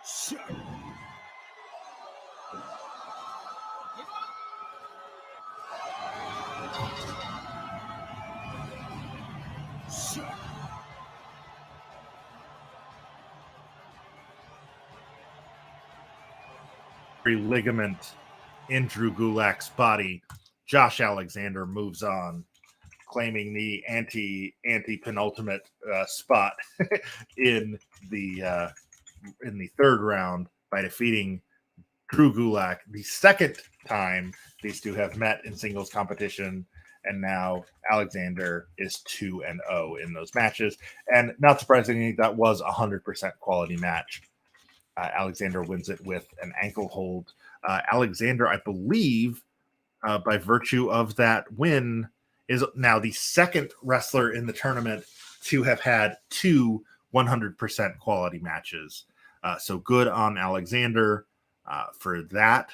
Shut. Shut. Ligament in Drew Gulak's body. Josh Alexander moves on, claiming the anti penultimate spot in the third round by defeating Drew Gulak, the second time these two have met in singles competition. And now Alexander is 2-0 in those matches. And not surprisingly, that was a 100% quality match. Alexander wins it with an ankle hold. Alexander, I believe, by virtue of that win, is now the second wrestler in the tournament to have had two 100% quality matches. So good on Alexander for that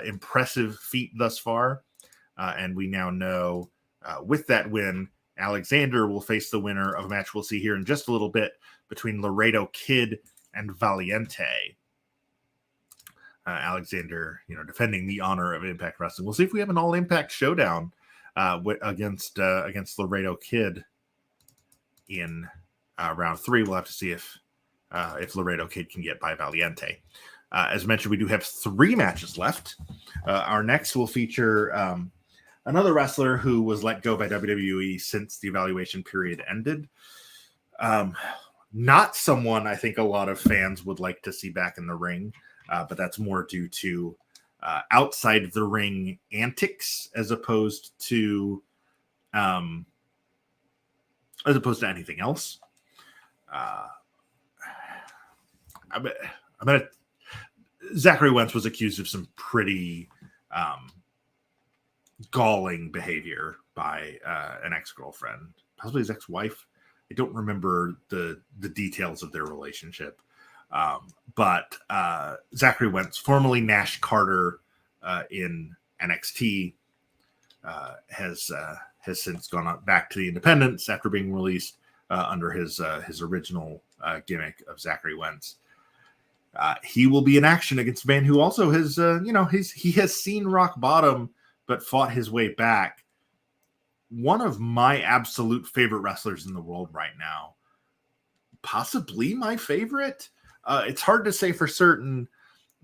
impressive feat thus far. And we now know with that win, Alexander will face the winner of a match we'll see here in just a little bit between Laredo Kid and Valiente. Alexander, defending the honor of Impact Wrestling. We'll see if we have an all-Impact showdown against Laredo Kid in round 3. We'll have to see if Laredo Kid can get by Valiente. As mentioned, we do have 3 matches left. Our next will feature another wrestler who was let go by WWE since the evaluation period ended. Not someone I think a lot of fans would like to see back in the ring, but that's more due to outside of the ring antics as opposed to anything else. Zachary Wentz was accused of some pretty galling behavior by an ex-girlfriend, possibly his ex-wife. I don't remember the details of their relationship. But Zachary Wentz, formerly Nash Carter in NXT, has since gone back to the independents after being released under his original gimmick of Zachary Wentz. He will be in action against a man who also has, he has seen rock bottom, but fought his way back. One of my absolute favorite wrestlers in the world right now, possibly my favorite. It's hard to say for certain,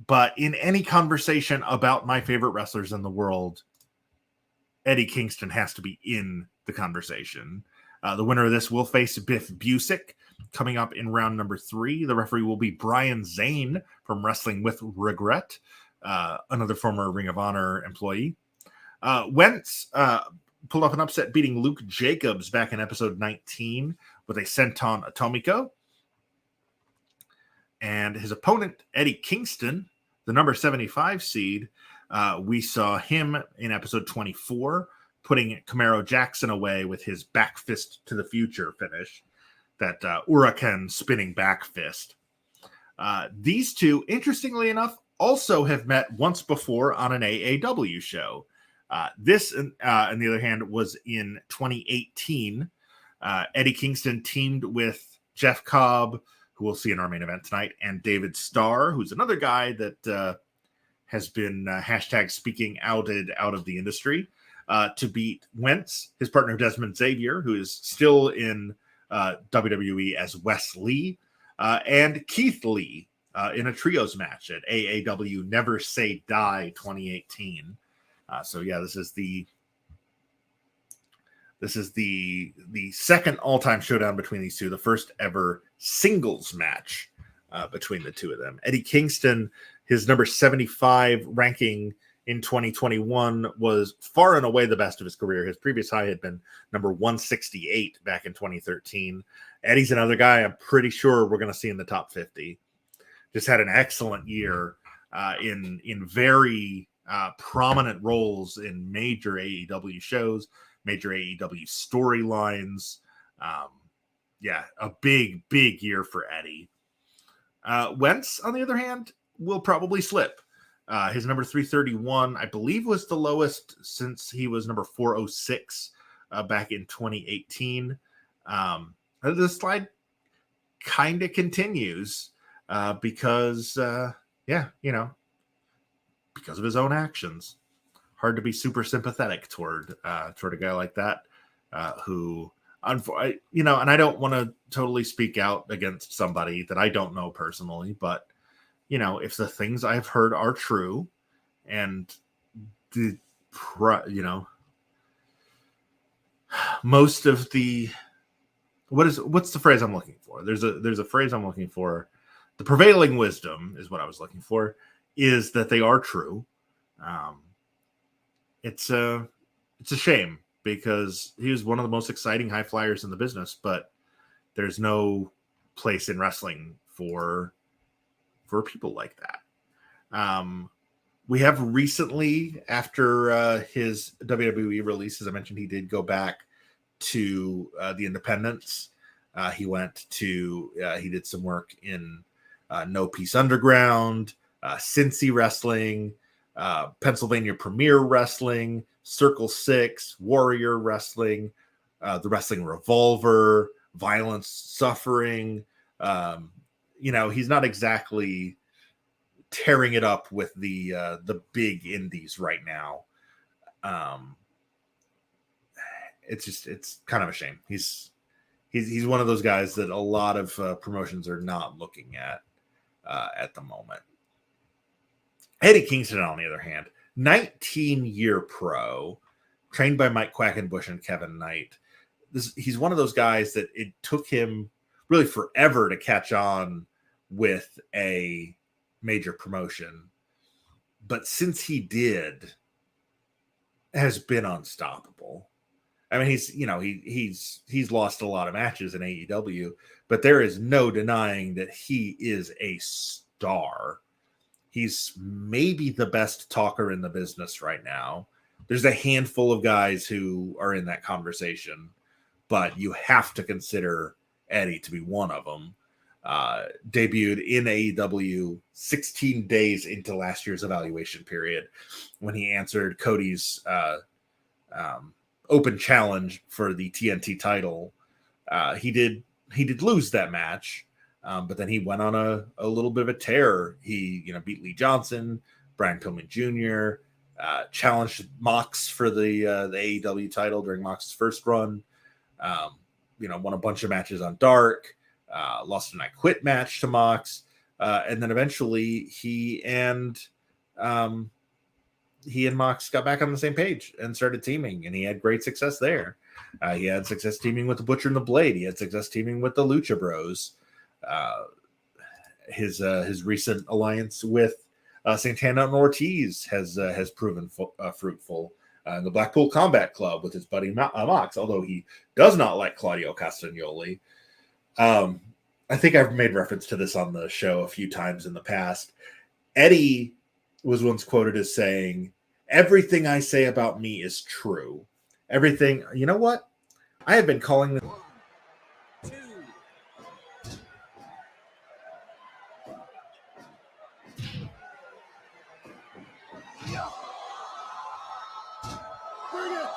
but in any conversation about my favorite wrestlers in the world, Eddie Kingston has to be in the conversation. The winner of this will face Biff Busick coming up in round number 3. The referee will be Brian Zane from Wrestling with Regret, another former Ring of Honor employee. Wentz pulled off an upset, beating Luke Jacobs back in episode 19 with a senton atomico. And his opponent, Eddie Kingston, the number 75 seed, we saw him in episode 24, putting Camaro Jackson away with his back fist to the future finish, that Huracan spinning back fist. These two, interestingly enough, also have met once before on an AAW show. This, on the other hand, was in 2018. Eddie Kingston teamed with Jeff Cobb, who we'll see in our main event tonight, and David Starr, who's another guy that has been hashtag speaking outed out of the industry, to beat Wentz, his partner Desmond Xavier, who is still in WWE as Wes Lee, and Keith Lee in a trios match at AAW Never Say Die 2018. So yeah, this is the second all-time showdown between these two, the first ever singles match between the two of them. Eddie Kingston, his number 75 ranking in 2021 was far and away the best of his career. His previous high had been number 168 back in 2013. Eddie's another guy I'm pretty sure we're going to see in the top 50. Just had an excellent year in very prominent roles in major AEW shows, major AEW storylines. A big year for Eddie. Wentz, on the other hand, will probably slip. His number 331, I believe, was the lowest since he was number 406 back in 2018. The slide kind of continues because of his own actions. Hard to be super sympathetic toward a guy like that who, and I don't want to totally speak out against somebody that I don't know personally, but if the things I've heard are true, and most of the what's the phrase I'm looking for? There's a phrase I'm looking for. The prevailing wisdom is what I was looking for, is that they are true. It's a shame because he was one of the most exciting high flyers in the business, but there's no place in wrestling for people like that. We have recently, after his WWE release, as I mentioned, he did go back to the independents. He went to, he did some work in No Peace Underground, Cincy Wrestling, Pennsylvania Premier Wrestling, Circle Six, Warrior Wrestling, the Wrestling Revolver, Violence Suffering. He's not exactly tearing it up with the big indies right now. It's kind of a shame. He's one of those guys that a lot of promotions are not looking at the moment. Eddie Kingston, on the other hand, 19-year pro, trained by Mike Quackenbush and Kevin Knight. He's one of those guys that it took him really forever to catch on with a major promotion, but since he did, has been unstoppable. I mean, he's lost a lot of matches in AEW, but there is no denying that he is a star. He's maybe the best talker in the business right now. There's a handful of guys who are in that conversation, but you have to consider Eddie to be one of them. Debuted in AEW 16 days into last year's evaluation period when he answered Cody's open challenge for the TNT title. He did lose that match, but then he went on a little bit of a tear. He beat Lee Johnson, Brian Pillman Jr., challenged Mox for the AEW title during Mox's first run. Won a bunch of matches on Dark. Lost an I Quit match to Mox, and then eventually he and Mox got back on the same page and started teaming, and he had great success there. He had success teaming with the Butcher and the Blade. He had success teaming with the Lucha Bros. His recent alliance with Santana and Ortiz has proven fruitful. The Blackpool Combat Club with his buddy Mox, although he does not like Claudio Castagnoli. I think I've made reference to this on the show a few times in the past. Eddie was once quoted as saying, "Everything I say about me is true. Everything." You know what? I have been calling this. 2. Bring it!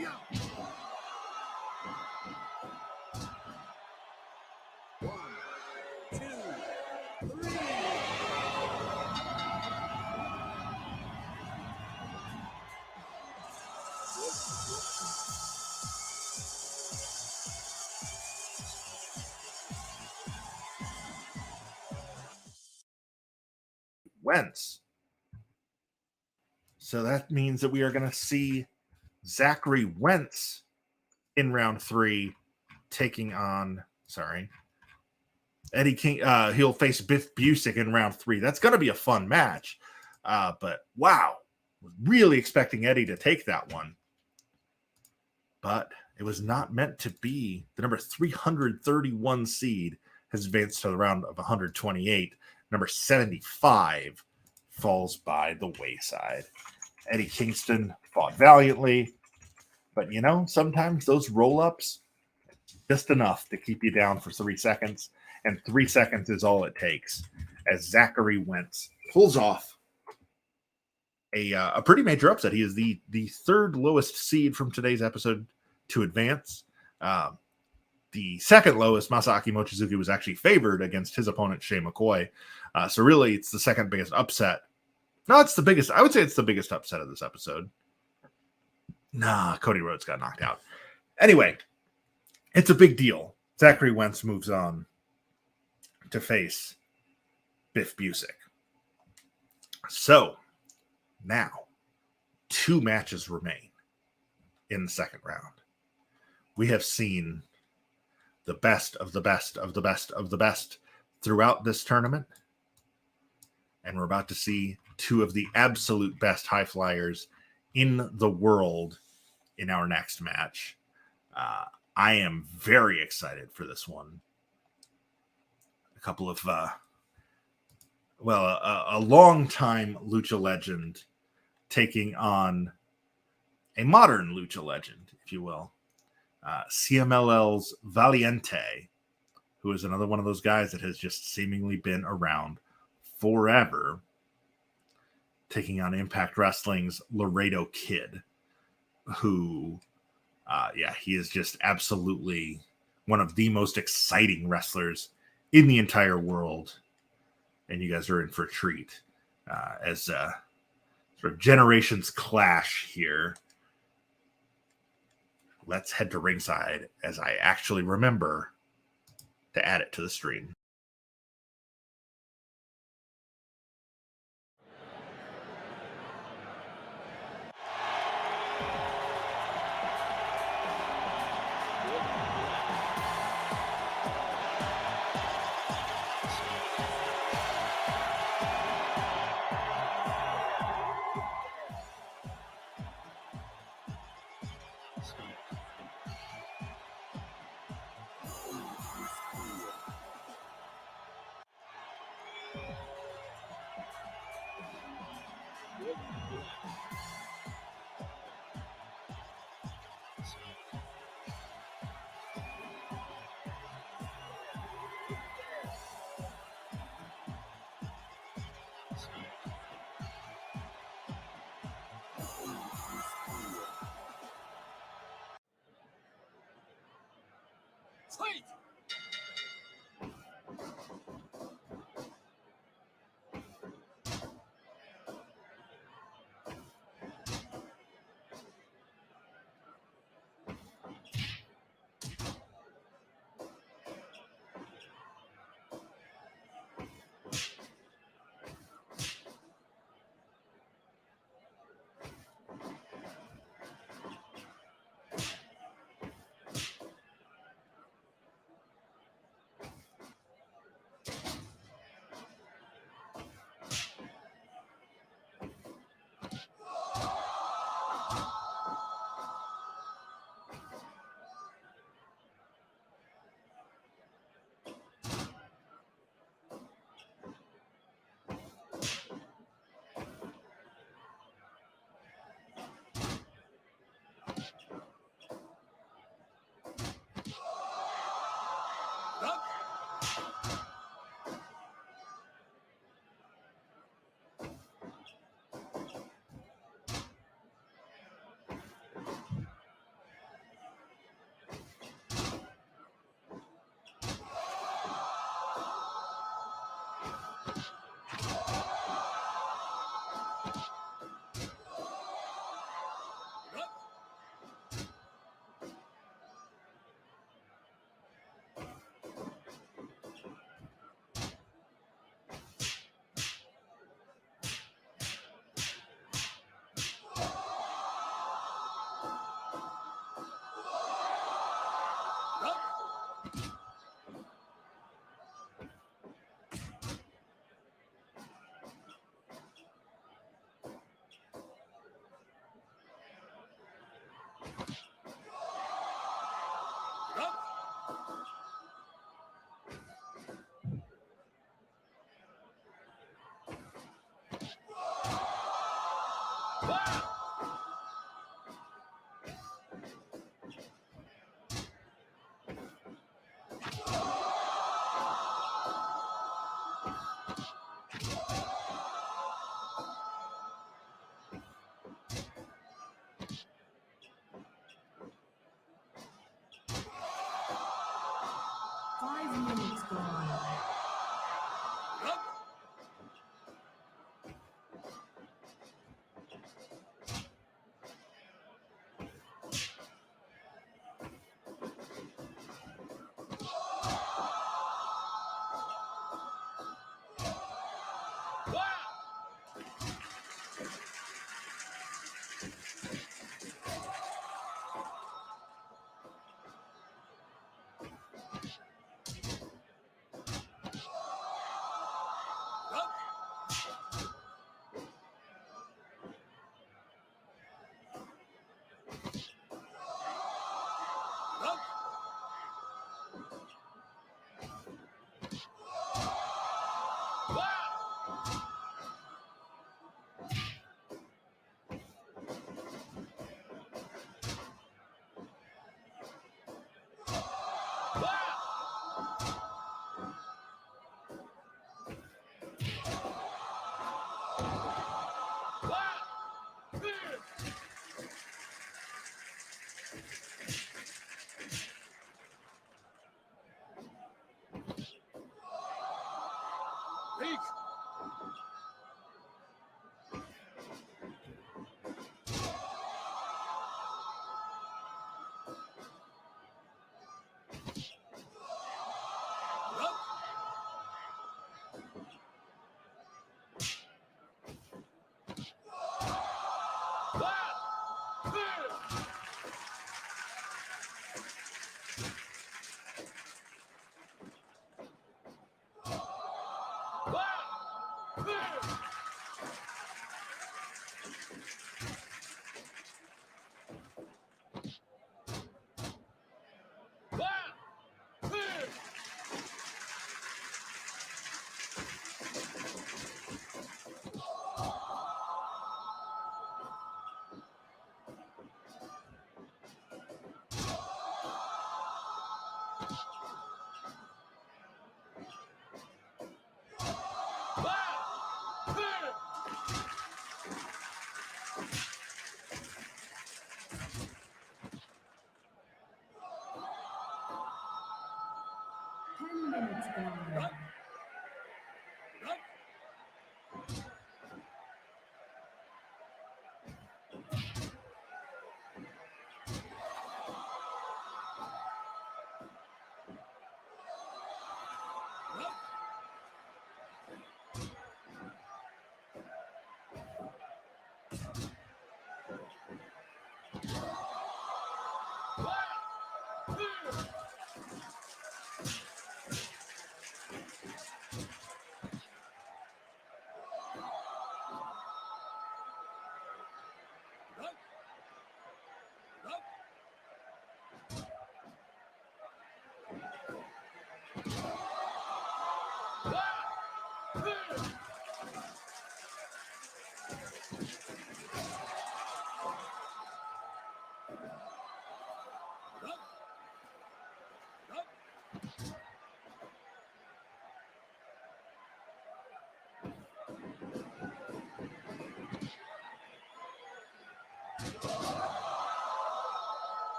Yeah. 1, 2, 3. Wentz. So that means that we are going to see Zachary Wentz in round 3 taking on, Eddie King. He'll face Biff Busick in round 3. That's going to be a fun match. But wow, was really expecting Eddie to take that one. But it was not meant to be. The number 331 seed has advanced to the round of 128. Number 75 falls by the wayside. Eddie Kingston fought valiantly, but sometimes those roll-ups, just enough to keep you down for 3 seconds, and 3 seconds is all it takes as Zachary Wentz pulls off a pretty major upset. He is the third lowest seed from today's episode to advance. The second lowest, Masaaki Mochizuki, was actually favored against his opponent, Shay McCoy. So really, it's the second biggest upset. No, it's the biggest. I would say it's the biggest upset of this episode. Nah, Cody Rhodes got knocked out. Anyway, it's a big deal. Zachary Wentz moves on to face Biff Busick. So now 2 matches remain in the second round. We have seen the best of the best of the best of the best throughout this tournament. And we're about to see 2 of the absolute best high flyers in the world in our next match. I am very excited for this one. A couple of, a long-time lucha legend taking on a modern lucha legend, if you will. CMLL's Valiente, who is another one of those guys that has just seemingly been around forever, taking on Impact Wrestling's Laredo Kid, who, he is just absolutely one of the most exciting wrestlers in the entire world. And you guys are in for a treat as sort of generations clash here. Let's head to ringside as I actually remember to add it to the stream. Fight! 5 minutes gone.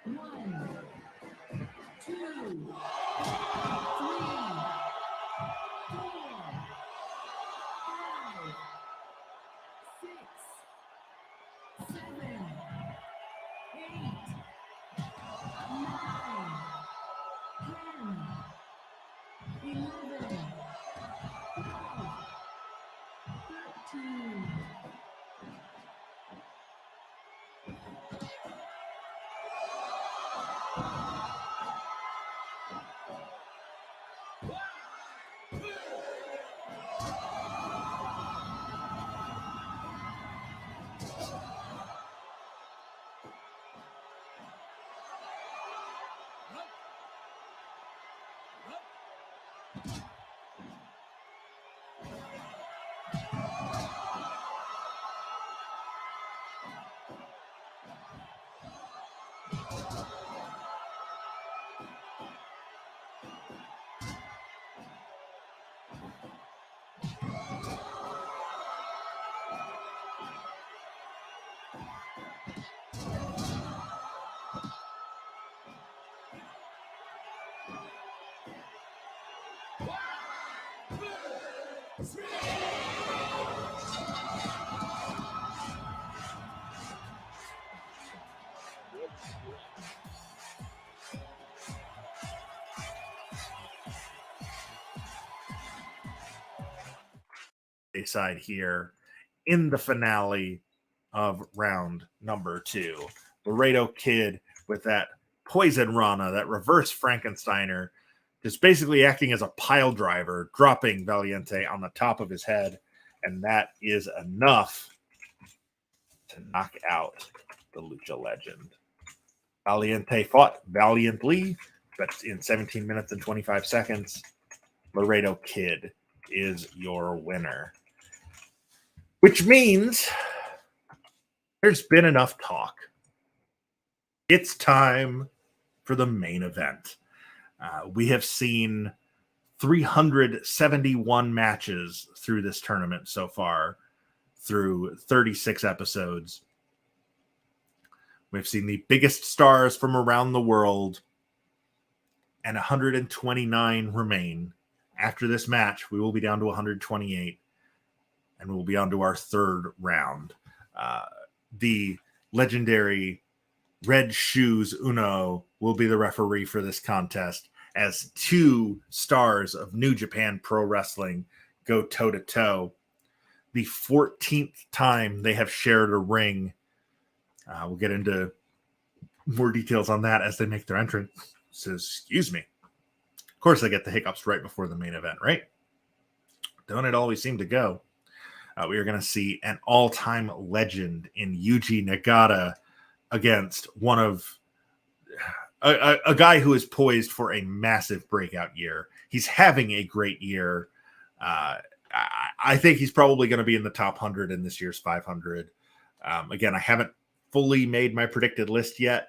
One, two, three, four, five, 6, 7, 8, 9, 10, 11, 12, 13. Side here in the finale of round number 2. Laredo Kid with that poison Rana, that reverse Frankensteiner, just basically acting as a pile driver, dropping Valiente on the top of his head. And that is enough to knock out the Lucha Legend. Valiente fought valiantly, but in 17 minutes and 25 seconds, Laredo Kid is your winner. Which means there's been enough talk. It's time for the main event. We have seen 371 matches through this tournament so far, through 36 episodes. We've seen the biggest stars from around the world, and 129 remain. After this match, we will be down to 128. And we'll be on to our third round. The legendary Red Shoes Uno will be the referee for this contest, as 2 stars of New Japan Pro Wrestling go toe-to-toe. The 14th time they have shared a ring. We'll get into more details on that as they make their entrance. Excuse me. Of course, I get the hiccups right before the main event, right? Don't it always seem to go? We are going to see an all-time legend in Yuji Nagata against one of a guy who is poised for a massive breakout year. He's having a great year. I think he's probably going to be in the top 100 in this year's 500. Again, I haven't fully made my predicted list yet.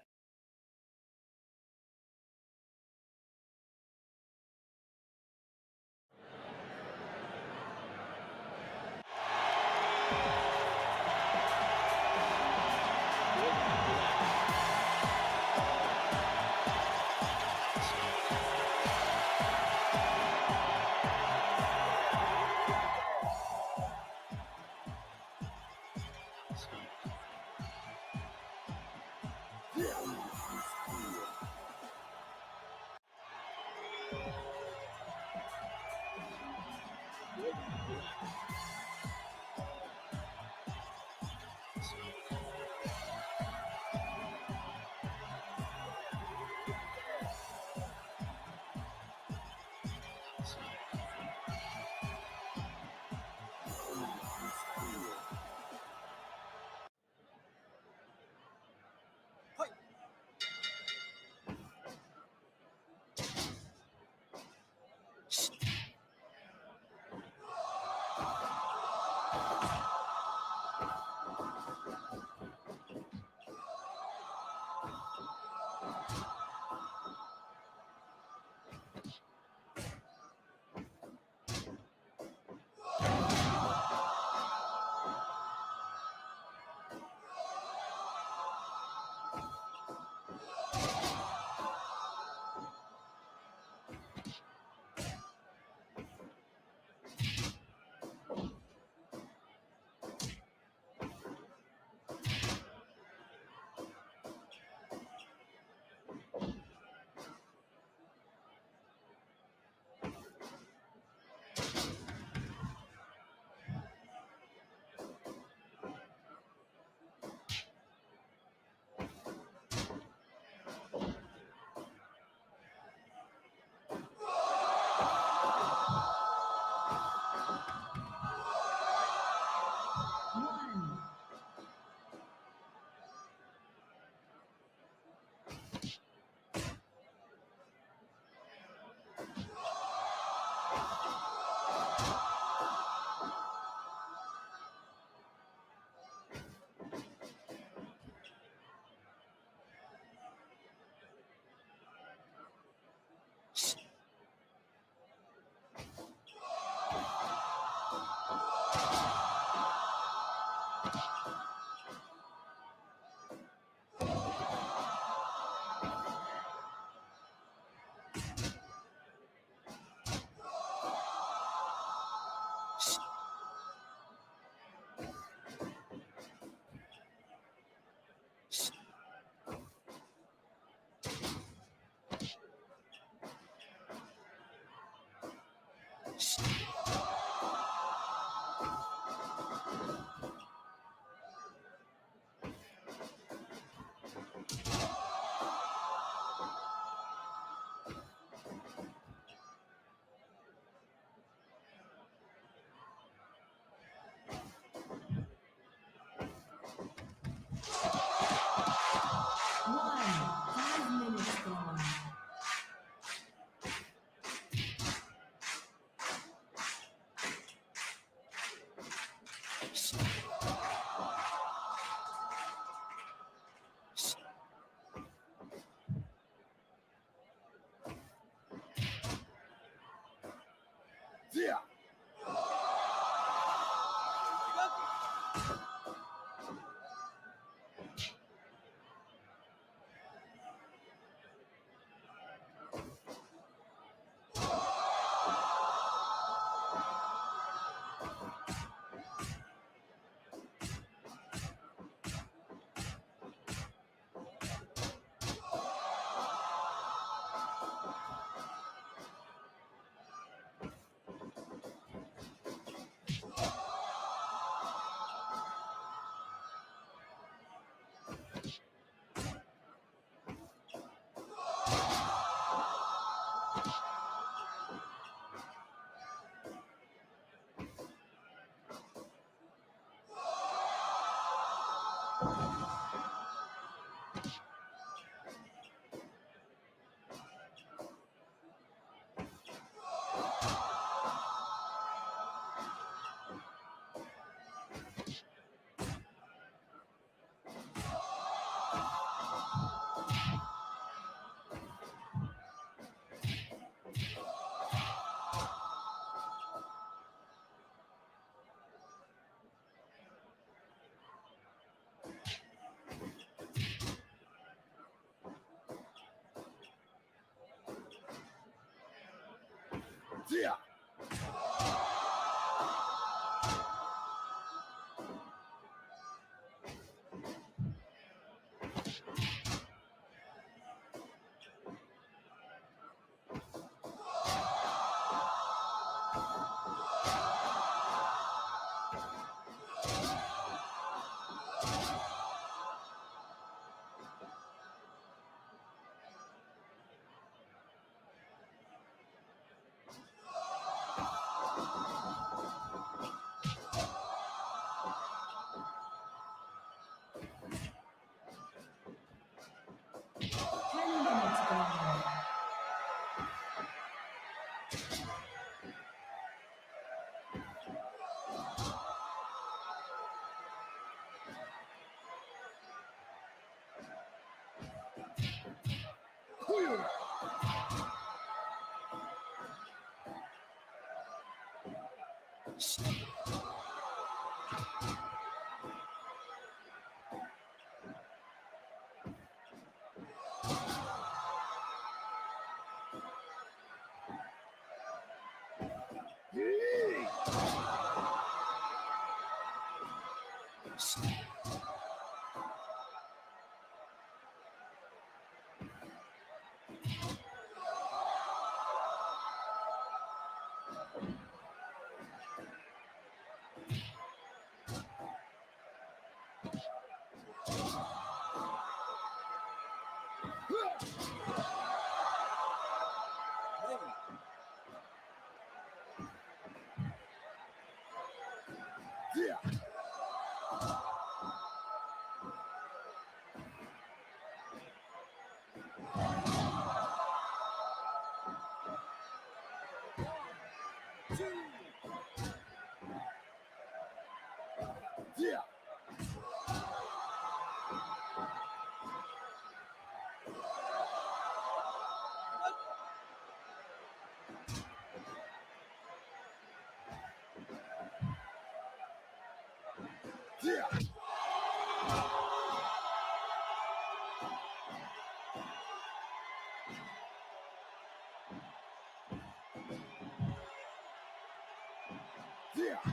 Yeah. Yeah. Ten minutes gone. Whew. Yee. Yeah. Yeah. Yeah. Yeah.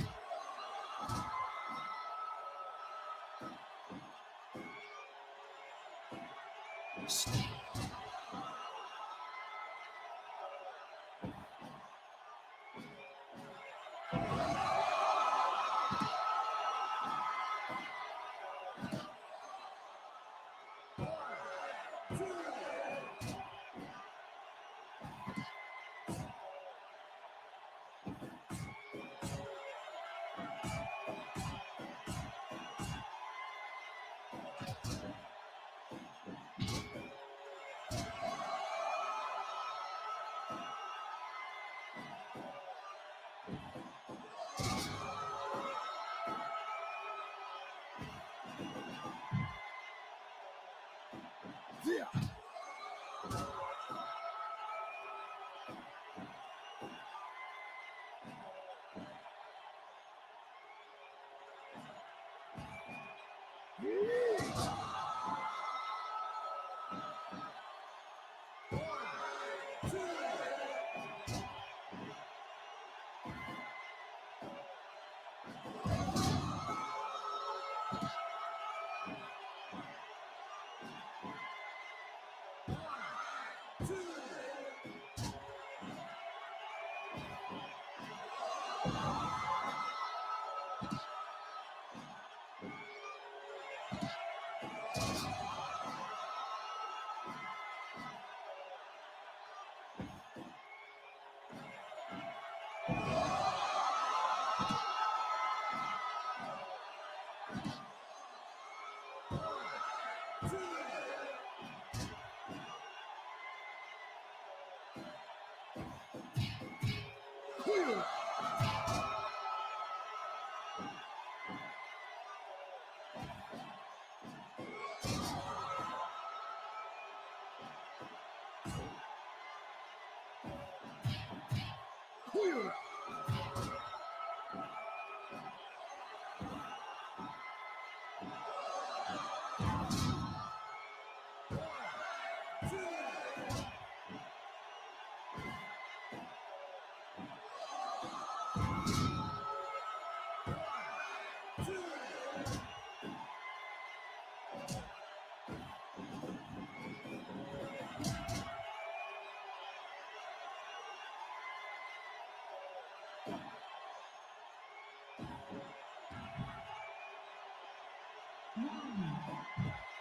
One,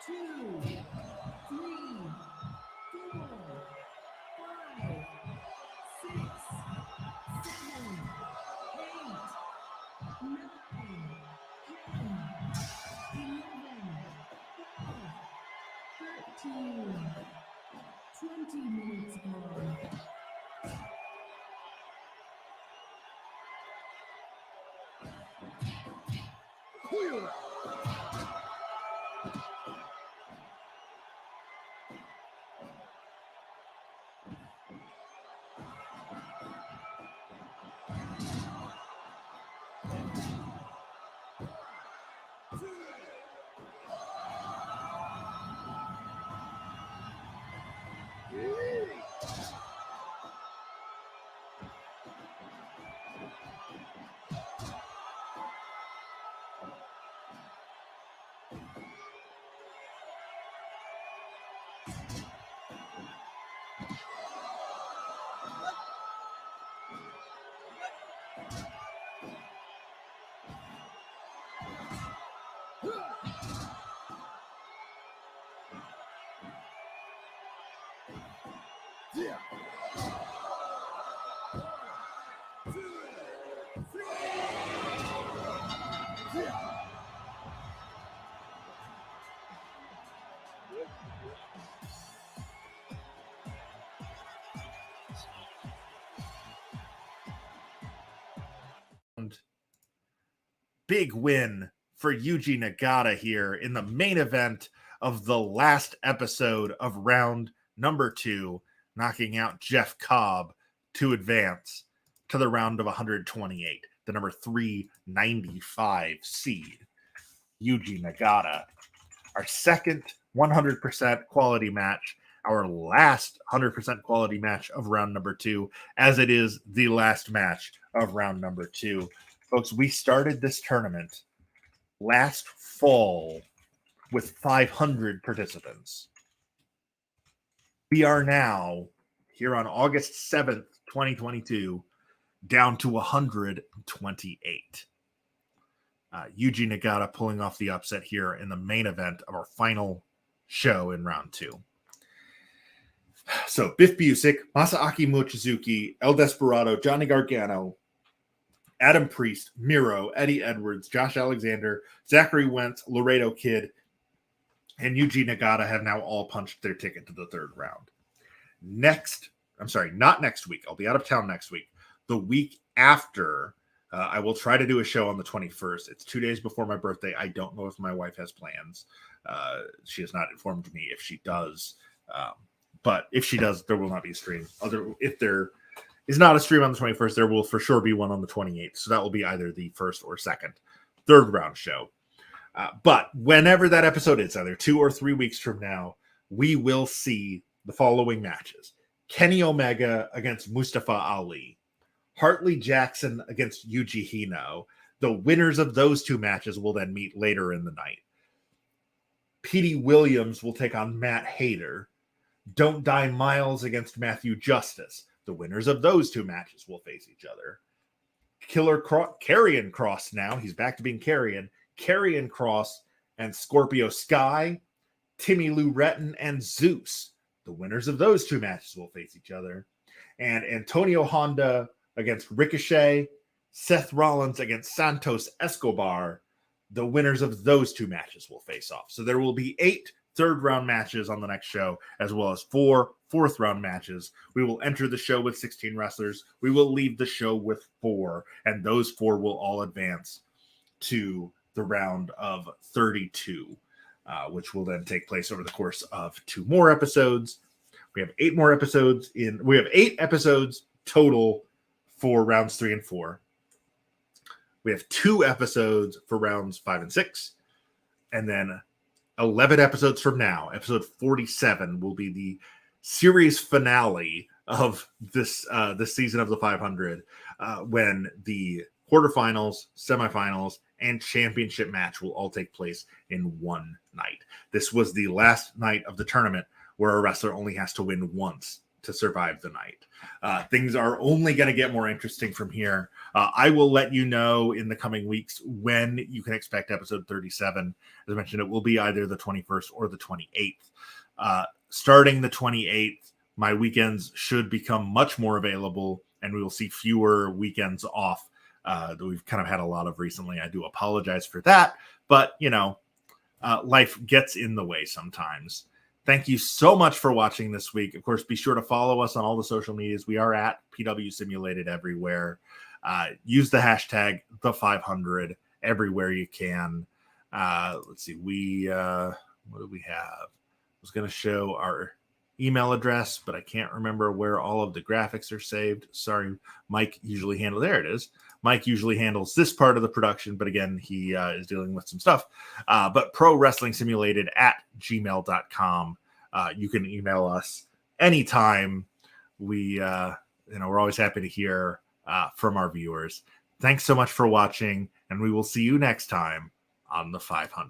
two, three, 4, 5, 6, 7, 8, 9, 10, 11, 12, 13, 20 minutes gone. Yeah. Big win for Yuji Nagata here in the main event of the last episode of round number 2, knocking out Jeff Cobb to advance to the round of 128, the number 395 seed. Yuji Nagata, our second 100% quality match, our last 100% quality match of round number 2, as it is the last match of round number 2. Folks, we started this tournament last fall with 500 participants. We are now, here on August 7th, 2022, down to 128. Yuji Nagata pulling off the upset here in the main event of our final show in round 2. So, Biff Busick, Masaaki Mochizuki, El Desperado, Johnny Gargano, Adam Priest, Miro, Eddie Edwards, Josh Alexander, Zachary Wentz, Laredo Kid, and Yuji Nagata have now all punched their ticket to the third round. Not next week. I'll be out of town next week. The week after, I will try to do a show on the 21st. It's 2 days before my birthday. I don't know if my wife has plans. She has not informed me if she does. But if she does, there will not be a stream. If there is not a stream on the 21st, there will for sure be one on the 28th. So that will be either the first or second, third round show. But whenever that episode is, either 2 or 3 weeks from now, we will see the following matches: Kenny Omega against Mustafa Ali, Hartley Jackson against Yuji Hino. The winners of those 2 matches will then meet later in the night. Petey Williams will take on Matt Hayter. Don't Die Miles against Matthew Justice. The winners of those 2 matches will face each other. Karrion Kross now. He's back to being Karrion. Karrion Kross and Scorpio Sky, Timmy Lou Retton, and Zeus. The winners of those 2 matches will face each other. And Antonio Honda against Ricochet, Seth Rollins against Santos Escobar. The winners of those 2 matches will face off. So there will be 8 third-round matches on the next show, as well as 4 fourth-round matches. We will enter the show with 16 wrestlers. We will leave the show with 4, and those 4 will all advance to the round of 32, which will then take place over the course of 2 more episodes. We have 8 more episodes we have 8 episodes total for rounds 3 and 4. We have 2 episodes for rounds 5 and 6. And then 11 episodes from now, episode 47 will be the series finale of this season of the 500, when the quarterfinals, semifinals, and championship match will all take place in one night. This was the last night of the tournament where a wrestler only has to win once to survive the night. Things are only going to get more interesting from here. I will let you know in the coming weeks when you can expect episode 37. As I mentioned, it will be either the 21st or the 28th. Starting the 28th, my weekends should become much more available, and we will see fewer weekends off that we've kind of had a lot of recently. I do apologize for that, but life gets in the way sometimes. Thank you so much for watching this week. Of course, be sure to follow us on all the social medias. We are at PW Simulated everywhere. Use the hashtag the500 everywhere you can. Let's see. What do we have? I was going to show our email address, but I can't remember where all of the graphics are saved. Sorry, Mike usually handles. There it is. Mike usually handles this part of the production, but again, he is dealing with some stuff. But Pro Wrestling Simulated at gmail.com. You can email us anytime. We're always happy to hear from our viewers. Thanks so much for watching, and we will see you next time on the 500.